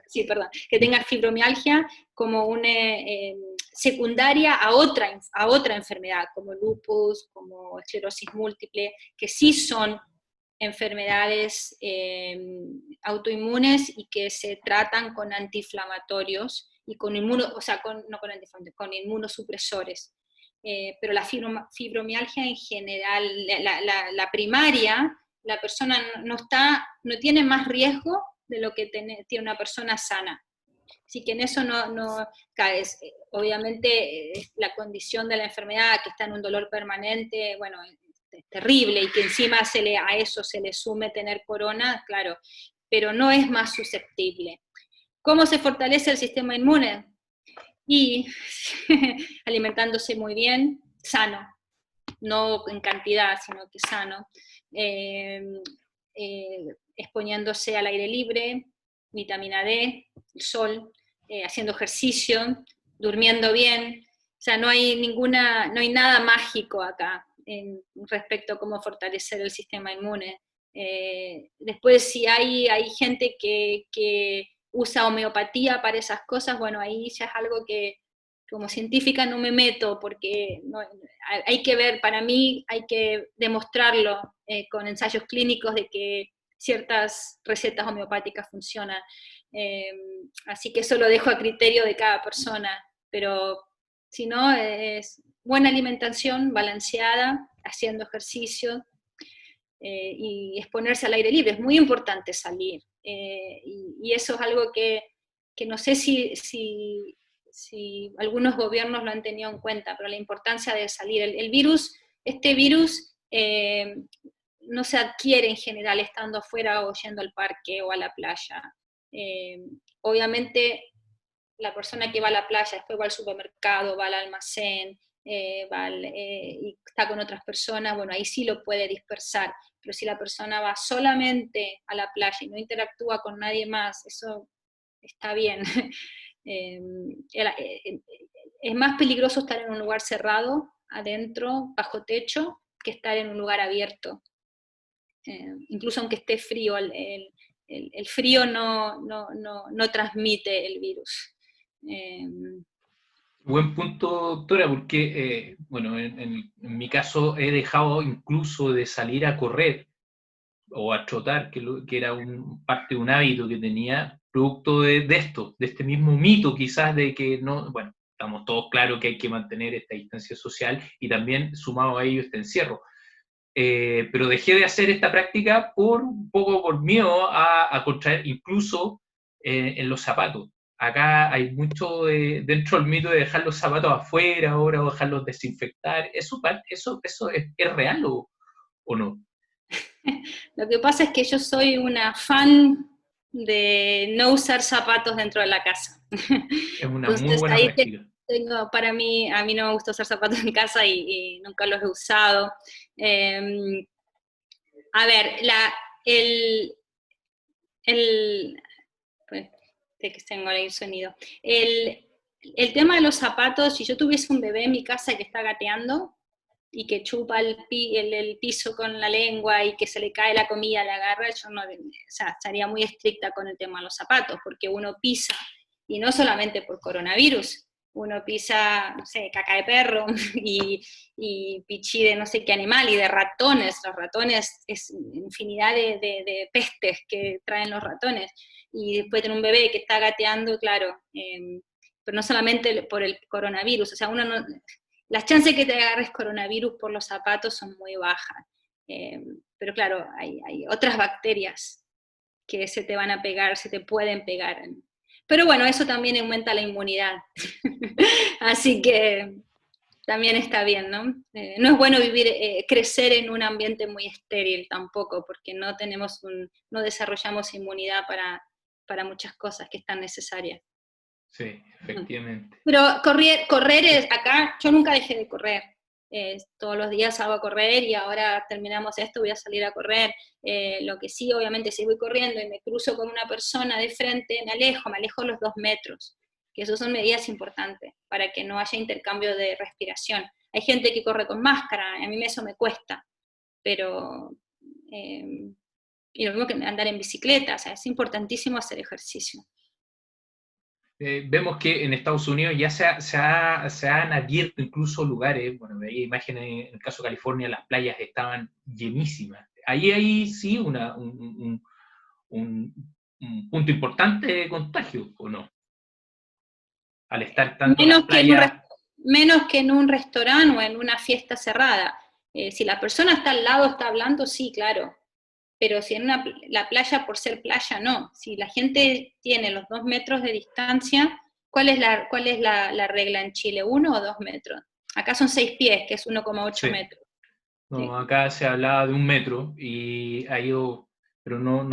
sí, perdón, que tenga fibromialgia como una secundaria a otra enfermedad, como lupus, como esclerosis múltiple, que sí son enfermedades autoinmunes y que se tratan con antiinflamatorios y con con inmunosupresores. Pero la fibromialgia en general, la primaria, la persona no tiene más riesgo de lo que tiene una persona sana. Así que en eso no caes. Obviamente la condición de la enfermedad, que está en un dolor permanente, bueno, es terrible, y que encima a eso se le sume tener corona, claro, pero no es más susceptible. ¿Cómo se fortalece el sistema inmune? Y alimentándose muy bien, sano, no en cantidad, sino que sano, exponiéndose al aire libre, vitamina D, el sol, haciendo ejercicio, durmiendo bien. O sea, no hay nada mágico acá respecto a cómo fortalecer el sistema inmune. Después, si hay gente que usa homeopatía para esas cosas, bueno, ahí ya es algo que como científica no me meto, porque hay que ver, para mí hay que demostrarlo con ensayos clínicos de que ciertas recetas homeopáticas funcionan. Así que eso lo dejo a criterio de cada persona, pero si no, es buena alimentación, balanceada, haciendo ejercicio, y exponerse al aire libre. Es muy importante salir, y eso es algo que no sé si algunos gobiernos lo han tenido en cuenta, pero la importancia de salir. Este virus no se adquiere en general estando afuera o yendo al parque o a la playa. Obviamente la persona que va a la playa, después va al supermercado, va al almacén, y está con otras personas, bueno, ahí sí lo puede dispersar, pero si la persona va solamente a la playa y no interactúa con nadie más, eso está bien. Es más peligroso estar en un lugar cerrado, adentro, bajo techo, que estar en un lugar abierto. Incluso aunque esté frío, el frío no transmite el virus. Buen punto, doctora, porque, bueno, en mi caso he dejado incluso de salir a correr o a trotar, que era parte de un hábito que tenía, producto de este mismo mito quizás de que no, bueno, estamos todos claros que hay que mantener esta distancia social y también sumado a ello este encierro. Pero dejé de hacer esta práctica un poco por miedo a contraer, incluso en los zapatos. Acá hay mucho dentro del mito de dejar los zapatos afuera ahora o dejarlos desinfectar. ¿Eso es real o no? Lo que pasa es que yo soy una fan de no usar zapatos dentro de la casa. Es una muy Entonces buena ahí práctica. a mí no me gusta usar zapatos en casa y nunca los he usado. A ver, pues, que tengo ahí el sonido. El tema de los zapatos, si yo tuviese un bebé en mi casa que está gateando y que chupa el piso con la lengua y que se le cae la comida, la agarra, yo no, estaría muy estricta con el tema de los zapatos, porque uno pisa, y no solamente por coronavirus, uno pisa, no sé, caca de perro y pichí de no sé qué animal y de ratones. Los ratones es infinidad de pestes que traen los ratones. Y después tener un bebé que está gateando, claro, pero no solamente por el coronavirus, o sea, las chances que te agarres coronavirus por los zapatos son muy bajas. Pero claro, hay otras bacterias que se te van a pegar, se te pueden pegar. Pero bueno, eso también aumenta la inmunidad. Así que también está bien, ¿no? No es bueno crecer en un ambiente muy estéril tampoco, porque no desarrollamos inmunidad para muchas cosas que están necesarias. Sí, efectivamente. Pero correr acá, yo nunca dejé de correr. Todos los días salgo a correr y ahora terminamos esto, voy a salir a correr. Lo que sí, obviamente, si voy corriendo y me cruzo con una persona de frente, me alejo los 2 metros, que eso son medidas importantes para que no haya intercambio de respiración. Hay gente que corre con máscara, a mí eso me cuesta, pero... y lo mismo que andar en bicicleta, o sea, es importantísimo hacer ejercicio. Vemos que en Estados Unidos ya se han abierto incluso lugares, bueno, veía imágenes, en el caso de California, las playas estaban llenísimas. Ahí sí un punto importante de contagio, ¿o no? Al estar tanto en las playas... Menos que en un restaurante o en una fiesta cerrada. Si la persona está al lado, está hablando, sí, claro. Pero si en la playa, por ser playa, no. Si la gente tiene los 2 metros de distancia, ¿cuál es la regla en Chile? ¿1 o 2 metros? Acá son 6 pies, que es 1,8 metros. No, Sí. acá se hablaba de 1 metro y ha ido, pero no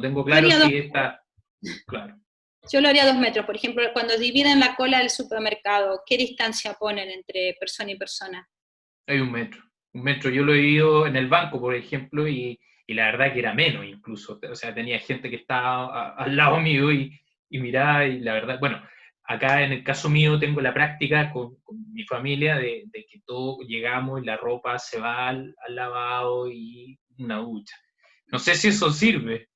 tengo claro si está claro. Yo lo haría 2 metros. Por ejemplo, cuando dividen la cola del supermercado, ¿qué distancia ponen entre persona y persona? Hay 1 metro. 1 metro. Yo lo he ido en el banco, por ejemplo, y la verdad que era menos incluso. O sea, tenía gente que estaba al lado mío y miraba y la verdad, bueno, acá en el caso mío tengo la práctica con mi familia de que todos llegamos y la ropa se va al lavado y una ducha. No sé si eso sirve.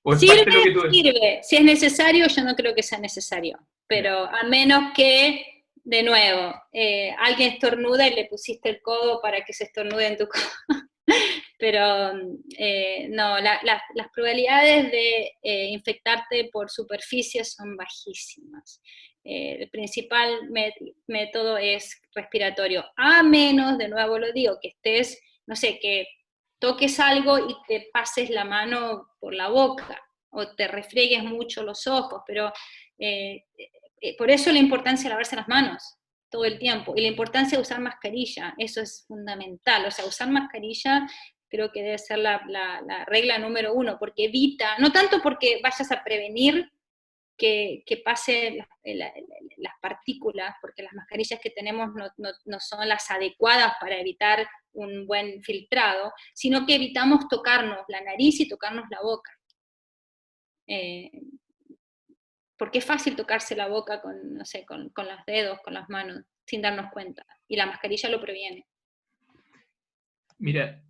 ¿O es parte de lo que tú... Sirve. Si es necesario, yo no creo que sea necesario. Pero a menos que, de nuevo, alguien estornuda y le pusiste el codo para que se estornude en tu codo. Pero no, las probabilidades de infectarte por superficies son bajísimas. El principal método es respiratorio, a menos, de nuevo lo digo, que estés, no sé, que toques algo y te pases la mano por la boca, o te refriegues mucho los ojos, pero por eso la importancia de lavarse las manos todo el tiempo, y la importancia de usar mascarilla, eso es fundamental, o sea, usar mascarilla creo que debe ser la regla número 1, porque evita, no tanto porque vayas a prevenir que pasen las partículas, porque las mascarillas que tenemos no son las adecuadas para evitar un buen filtrado, sino que evitamos tocarnos la nariz y tocarnos la boca. Porque es fácil tocarse la boca con, no sé, con los dedos, con las manos, sin darnos cuenta, y la mascarilla lo previene. Mira,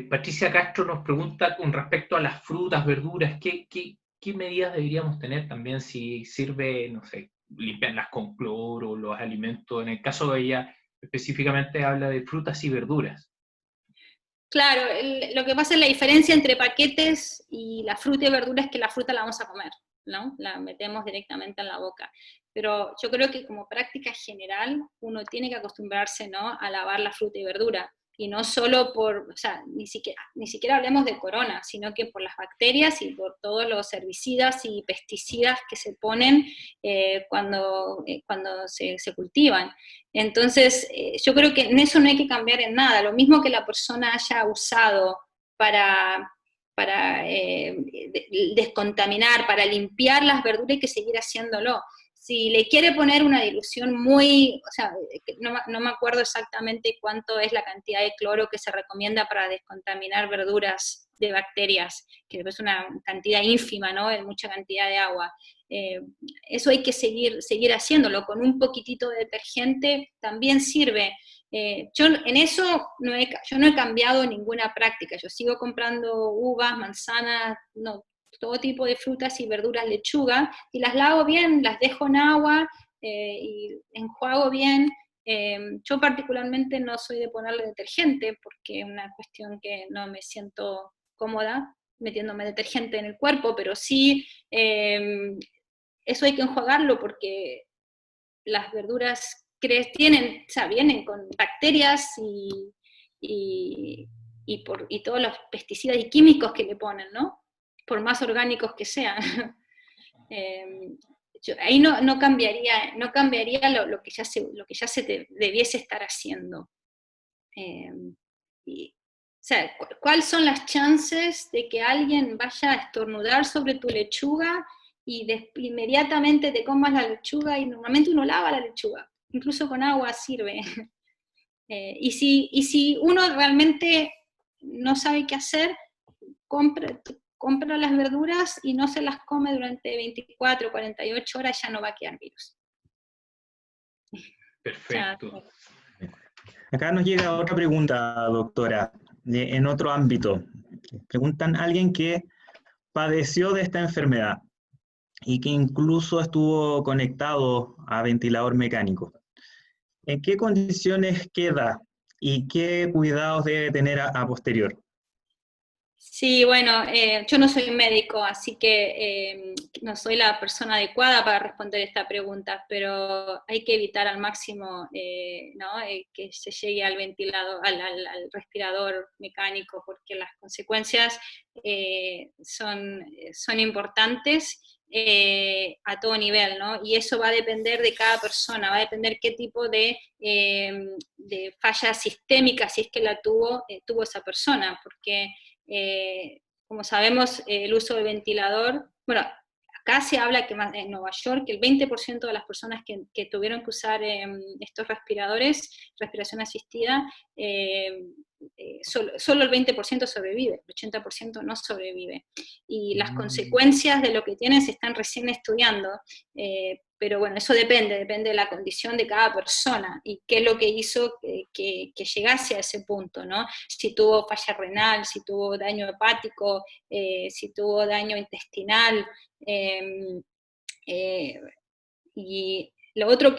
Patricia Castro nos pregunta con respecto a las frutas, verduras, ¿qué medidas deberíamos tener también si sirve, no sé, limpiarlas con cloro, los alimentos? En el caso de ella, específicamente habla de frutas y verduras. Claro, lo que pasa es la diferencia entre paquetes y la fruta y verdura es que la fruta la vamos a comer, ¿no? La metemos directamente en la boca. pero yo creo que como práctica general uno tiene que acostumbrarse, ¿no?, a lavar la fruta y verdura, y no solo por, o sea, ni siquiera hablemos de corona, sino que por las bacterias y por todos los herbicidas y pesticidas que se ponen cuando se cultivan. Entonces, yo creo que en eso no hay que cambiar en nada, lo mismo que la persona haya usado para descontaminar, para limpiar las verduras, hay que seguir haciéndolo. Si le quiere poner una dilución muy, o sea, no me acuerdo exactamente cuánto es la cantidad de cloro que se recomienda para descontaminar verduras de bacterias, que es una cantidad ínfima, ¿no?, es mucha cantidad de agua. Eso hay que seguir haciéndolo, con un poquitito de detergente también sirve. Yo en eso yo no he cambiado ninguna práctica, yo sigo comprando uvas, manzanas, no, todo tipo de frutas y verduras, lechuga, y las lavo bien, las dejo en agua y enjuago bien. Yo particularmente no soy de ponerle detergente, porque es una cuestión que no me siento cómoda metiéndome detergente en el cuerpo, pero sí, eso hay que enjuagarlo porque las verduras tienen, o sea, vienen con bacterias y todos los pesticidas y químicos que le ponen, ¿no?, por más orgánicos que sean. Ahí no cambiaría lo que ya se debiese estar haciendo. O sea, ¿cuáles son las chances de que alguien vaya a estornudar sobre tu lechuga y inmediatamente te comas la lechuga? Y normalmente uno lava la lechuga, incluso con agua sirve. Y si uno realmente no sabe qué hacer, compra las verduras y no se las come durante 24, 48 horas, ya no va a quedar virus. Perfecto. Acá nos llega otra pregunta, doctora, en otro ámbito. Preguntan a alguien que padeció de esta enfermedad y que incluso estuvo conectado a ventilador mecánico. ¿En qué condiciones queda y qué cuidados debe tener a posterior? Sí, bueno, yo no soy médico, así que no soy la persona adecuada para responder esta pregunta, pero hay que evitar al máximo ¿no?, que se llegue al ventilador, al respirador mecánico, porque las consecuencias son importantes a todo nivel, ¿no? Y eso va a depender de cada persona, va a depender qué tipo de falla sistémica, si es que la tuvo esa persona, porque como sabemos, el uso del ventilador, bueno, acá se habla que en Nueva York que el 20% de las personas que tuvieron que usar estos respiradores, respiración asistida, solo el 20% sobrevive, el 80% no sobrevive. Y las consecuencias de lo que tienen se están recién estudiando, pero bueno, eso depende de la condición de cada persona y qué es lo que hizo que llegase a ese punto, ¿no? Si tuvo falla renal, si tuvo daño hepático, si tuvo daño intestinal, y lo otro o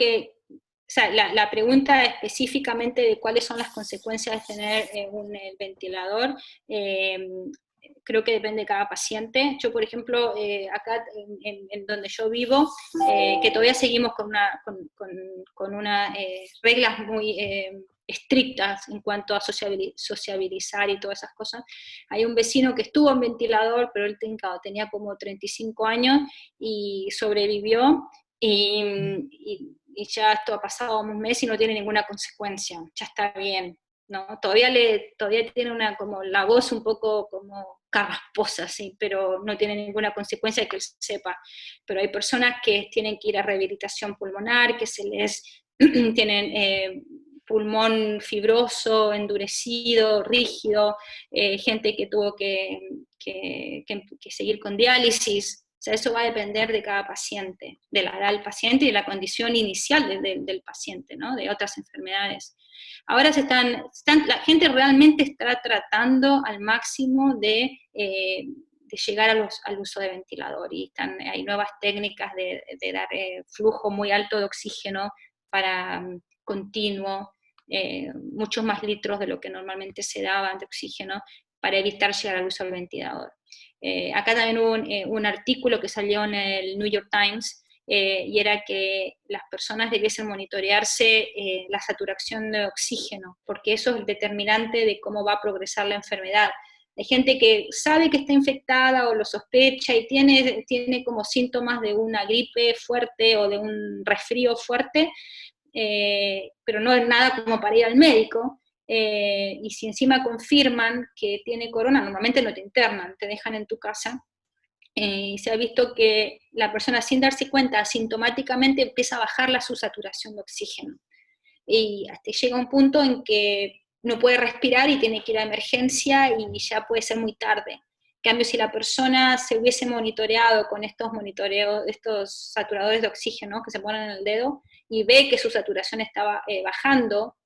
sea, la pregunta específicamente de cuáles son las consecuencias de tener un ventilador, creo que depende de cada paciente. Yo, por ejemplo, acá en donde yo vivo, que todavía seguimos con unas reglas muy estrictas en cuanto a sociabilizar y todas esas cosas. Hay un vecino que estuvo en ventilador, pero él tenía como 35 años y sobrevivió, y ya esto ha pasado un mes y no tiene ninguna consecuencia, ya está bien, ¿no? Todavía tiene como la voz un poco como carrasposa, sí, pero no tiene ninguna consecuencia que él sepa. Pero hay personas que tienen que ir a rehabilitación pulmonar, que tienen pulmón fibroso, endurecido, rígido, gente que tuvo que seguir con diálisis. O sea, eso va a depender de cada paciente, de la edad del paciente y de la condición inicial del paciente, ¿no?, de otras enfermedades. Ahora la gente realmente está tratando al máximo de llegar al uso de ventilador, y hay nuevas técnicas de dar flujo muy alto de oxígeno continuo, muchos más litros de lo que normalmente se daba de oxígeno, para evitar llegar al uso del ventilador. Acá también hubo un artículo que salió en el New York Times, y era que las personas debiesen monitorearse la saturación de oxígeno, porque eso es el determinante de cómo va a progresar la enfermedad. Hay gente que sabe que está infectada o lo sospecha y tiene como síntomas de una gripe fuerte o de un resfrío fuerte, pero no es nada como para ir al médico, y si encima confirman que tiene corona, normalmente no te internan, te dejan en tu casa, y se ha visto que la persona sin darse cuenta asintomáticamente empieza a bajar su saturación de oxígeno, y hasta llega un punto en que no puede respirar y tiene que ir a emergencia y ya puede ser muy tarde. En cambio, si la persona se hubiese monitoreado con estos monitoreos, estos saturadores de oxígeno que se ponen en el dedo, y ve que su saturación estaba bajando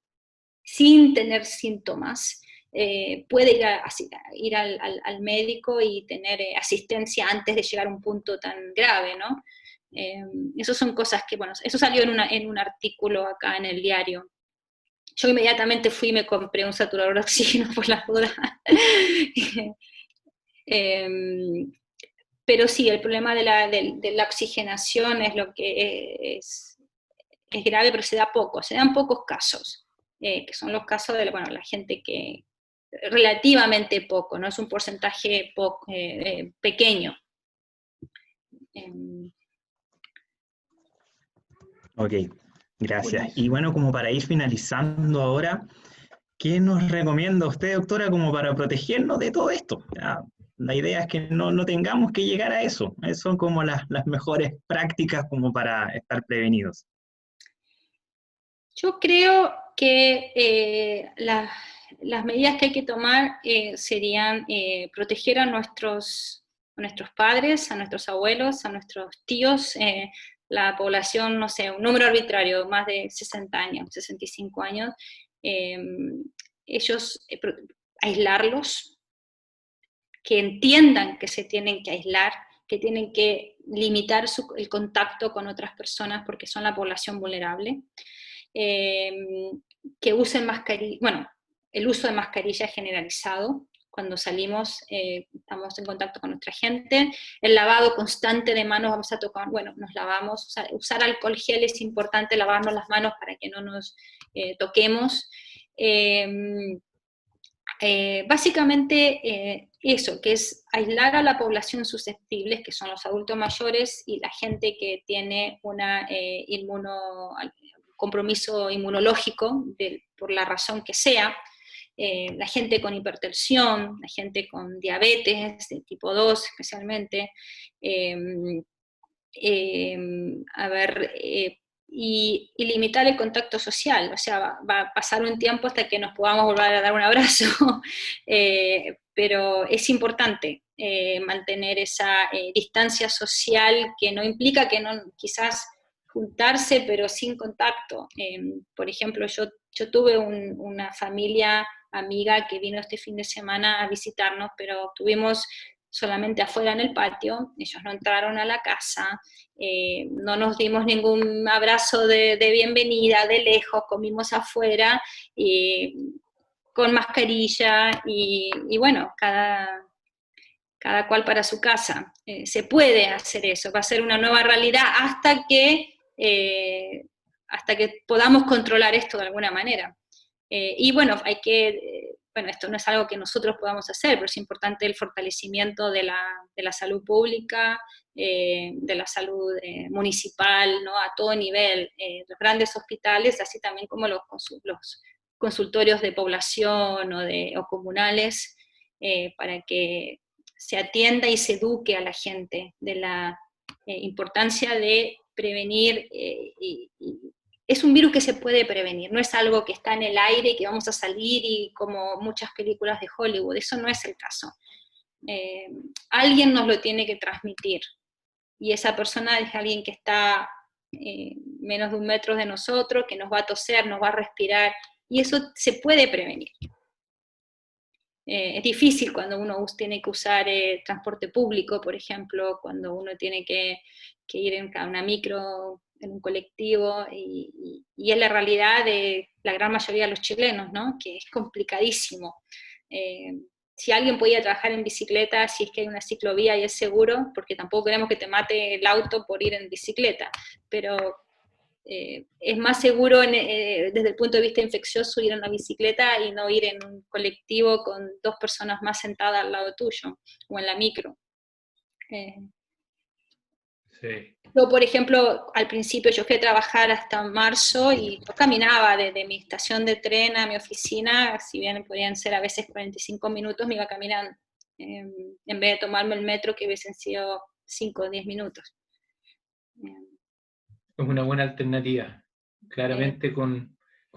sin tener síntomas, puede ir al médico y tener asistencia antes de llegar a un punto tan grave, ¿no? Esas son cosas que, bueno, eso salió en un artículo acá en el diario. Yo inmediatamente fui y me compré un saturador de oxígeno por las dudas. Pero sí, el problema de la oxigenación es lo que es grave, pero se dan pocos casos, que son los casos de bueno, la gente que relativamente poco, no es un porcentaje pequeño. Ok, gracias. Y bueno, como para ir finalizando ahora, ¿qué nos recomienda usted, doctora, como para protegernos de todo esto? Ya, la idea es que no tengamos que llegar a eso. Son como las mejores prácticas como para estar prevenidos. Yo creo que las medidas que hay que tomar serían proteger a nuestros padres, a nuestros abuelos, a nuestros tíos, la población, no sé, un número arbitrario, más de 60 años, 65 años, ellos aislarlos, que entiendan que se tienen que aislar, que tienen que limitar el contacto con otras personas porque son la población vulnerable, que usen mascarilla, bueno, el uso de mascarilla generalizado, cuando salimos estamos en contacto con nuestra gente, el lavado constante de manos, vamos a tocar, bueno, nos lavamos, usar alcohol gel es importante, lavarnos las manos para que no nos toquemos, básicamente eso, que es aislar a la población susceptible, que son los adultos mayores y la gente que tiene una compromiso inmunológico por la razón que sea, la gente con hipertensión, la gente con diabetes de tipo 2 especialmente, y limitar el contacto social, o sea, va a pasar un tiempo hasta que nos podamos volver a dar un abrazo, pero es importante mantener esa distancia social que no implica que no, quizás juntarse, pero sin contacto. Por ejemplo, yo tuve una familia amiga que vino este fin de semana a visitarnos, pero tuvimos solamente afuera en el patio, ellos no entraron a la casa, no nos dimos ningún abrazo de bienvenida, de lejos, comimos afuera, con mascarilla, y bueno, cada cual para su casa. Se puede hacer eso, va a ser una nueva realidad hasta que podamos controlar esto de alguna manera. Y bueno, bueno, esto no es algo que nosotros podamos hacer, pero es importante el fortalecimiento de la salud pública, de la salud municipal, ¿no? A todo nivel, los grandes hospitales, así también como los consultorios de población o comunales, para que se atienda y se eduque a la gente de la importancia de prevenir, es un virus que se puede prevenir, no es algo que está en el aire y que vamos a salir y como muchas películas de Hollywood, eso no es el caso. Alguien nos lo tiene que transmitir, y esa persona es alguien que está menos de 1 metro de nosotros, que nos va a toser, nos va a respirar, y eso se puede prevenir. Es difícil cuando uno tiene que usar transporte público, por ejemplo, cuando uno tiene que ir en una micro, en un colectivo, y es la realidad de la gran mayoría de los chilenos, ¿no? Que es complicadísimo. si alguien podía trabajar en bicicleta, si es que hay una ciclovía y es seguro, porque tampoco queremos que te mate el auto por ir en bicicleta, pero es más seguro desde el punto de vista infeccioso ir en una bicicleta y no ir en un colectivo con 2 personas más sentadas al lado tuyo, o en la micro. Sí. Yo, por ejemplo, al principio yo fui a trabajar hasta marzo y yo caminaba desde mi estación de tren a mi oficina, si bien podían ser a veces 45 minutos, me iba caminando, en vez de tomarme el metro que hubiesen sido 5 o 10 minutos. Es una buena alternativa, claramente con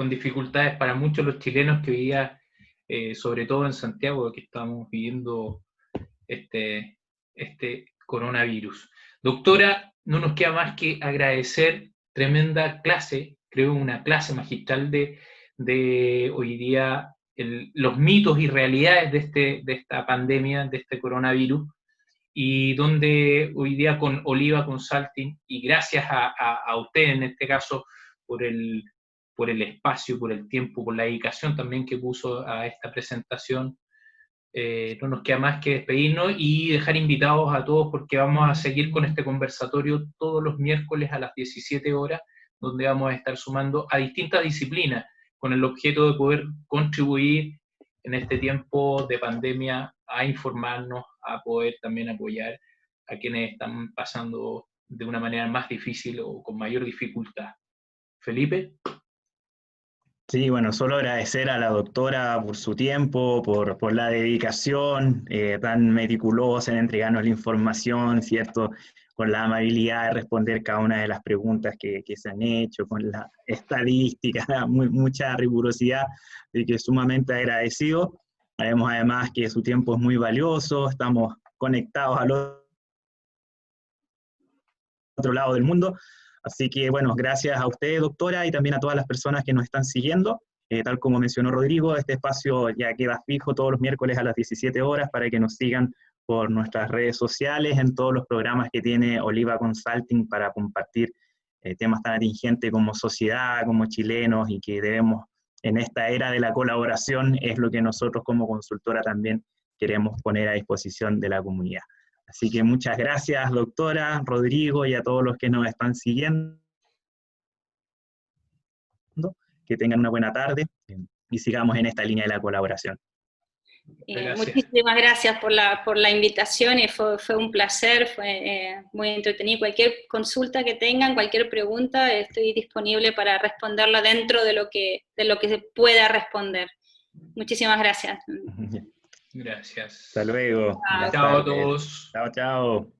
dificultades para muchos los chilenos que hoy día, sobre todo en Santiago, que estamos viviendo este coronavirus. Doctora, no nos queda más que agradecer, tremenda clase, creo una clase magistral de hoy día los mitos y realidades de esta pandemia, de este coronavirus, y donde hoy día con Oliva Consulting, y gracias a usted en este caso por el espacio, por el tiempo, por la dedicación también que puso a esta presentación, no nos queda más que despedirnos y dejar invitados a todos porque vamos a seguir con este conversatorio todos los miércoles a las 17 horas, donde vamos a estar sumando a distintas disciplinas con el objeto de poder contribuir en este tiempo de pandemia a informarnos, a poder también apoyar a quienes están pasando de una manera más difícil o con mayor dificultad. Felipe. Sí, bueno, solo agradecer a la doctora por su tiempo, por la dedicación tan meticulosa en entregarnos la información, ¿cierto? Con la amabilidad de responder cada una de las preguntas que se han hecho, con la estadística, mucha rigurosidad, de que es sumamente agradecido. Sabemos además que su tiempo es muy valioso, estamos conectados al otro lado del mundo. Así que, bueno, gracias a usted, doctora, y también a todas las personas que nos están siguiendo. Tal como mencionó Rodrigo, este espacio ya queda fijo todos los miércoles a las 17 horas para que nos sigan por nuestras redes sociales, en todos los programas que tiene Oliva Consulting para compartir temas tan atingentes como sociedad, como chilenos, y que debemos, en esta era de la colaboración, es lo que nosotros como consultora también queremos poner a disposición de la comunidad. Así que muchas gracias, doctora, Rodrigo, y a todos los que nos están siguiendo. Que tengan una buena tarde y sigamos en esta línea de la colaboración. Muchísimas gracias por la invitación y fue un placer, fue muy entretenido. Cualquier consulta que tengan, cualquier pregunta, estoy disponible para responderla dentro de lo que se pueda responder. Muchísimas gracias. Gracias. Hasta luego. Chao a todos. Chao, chao.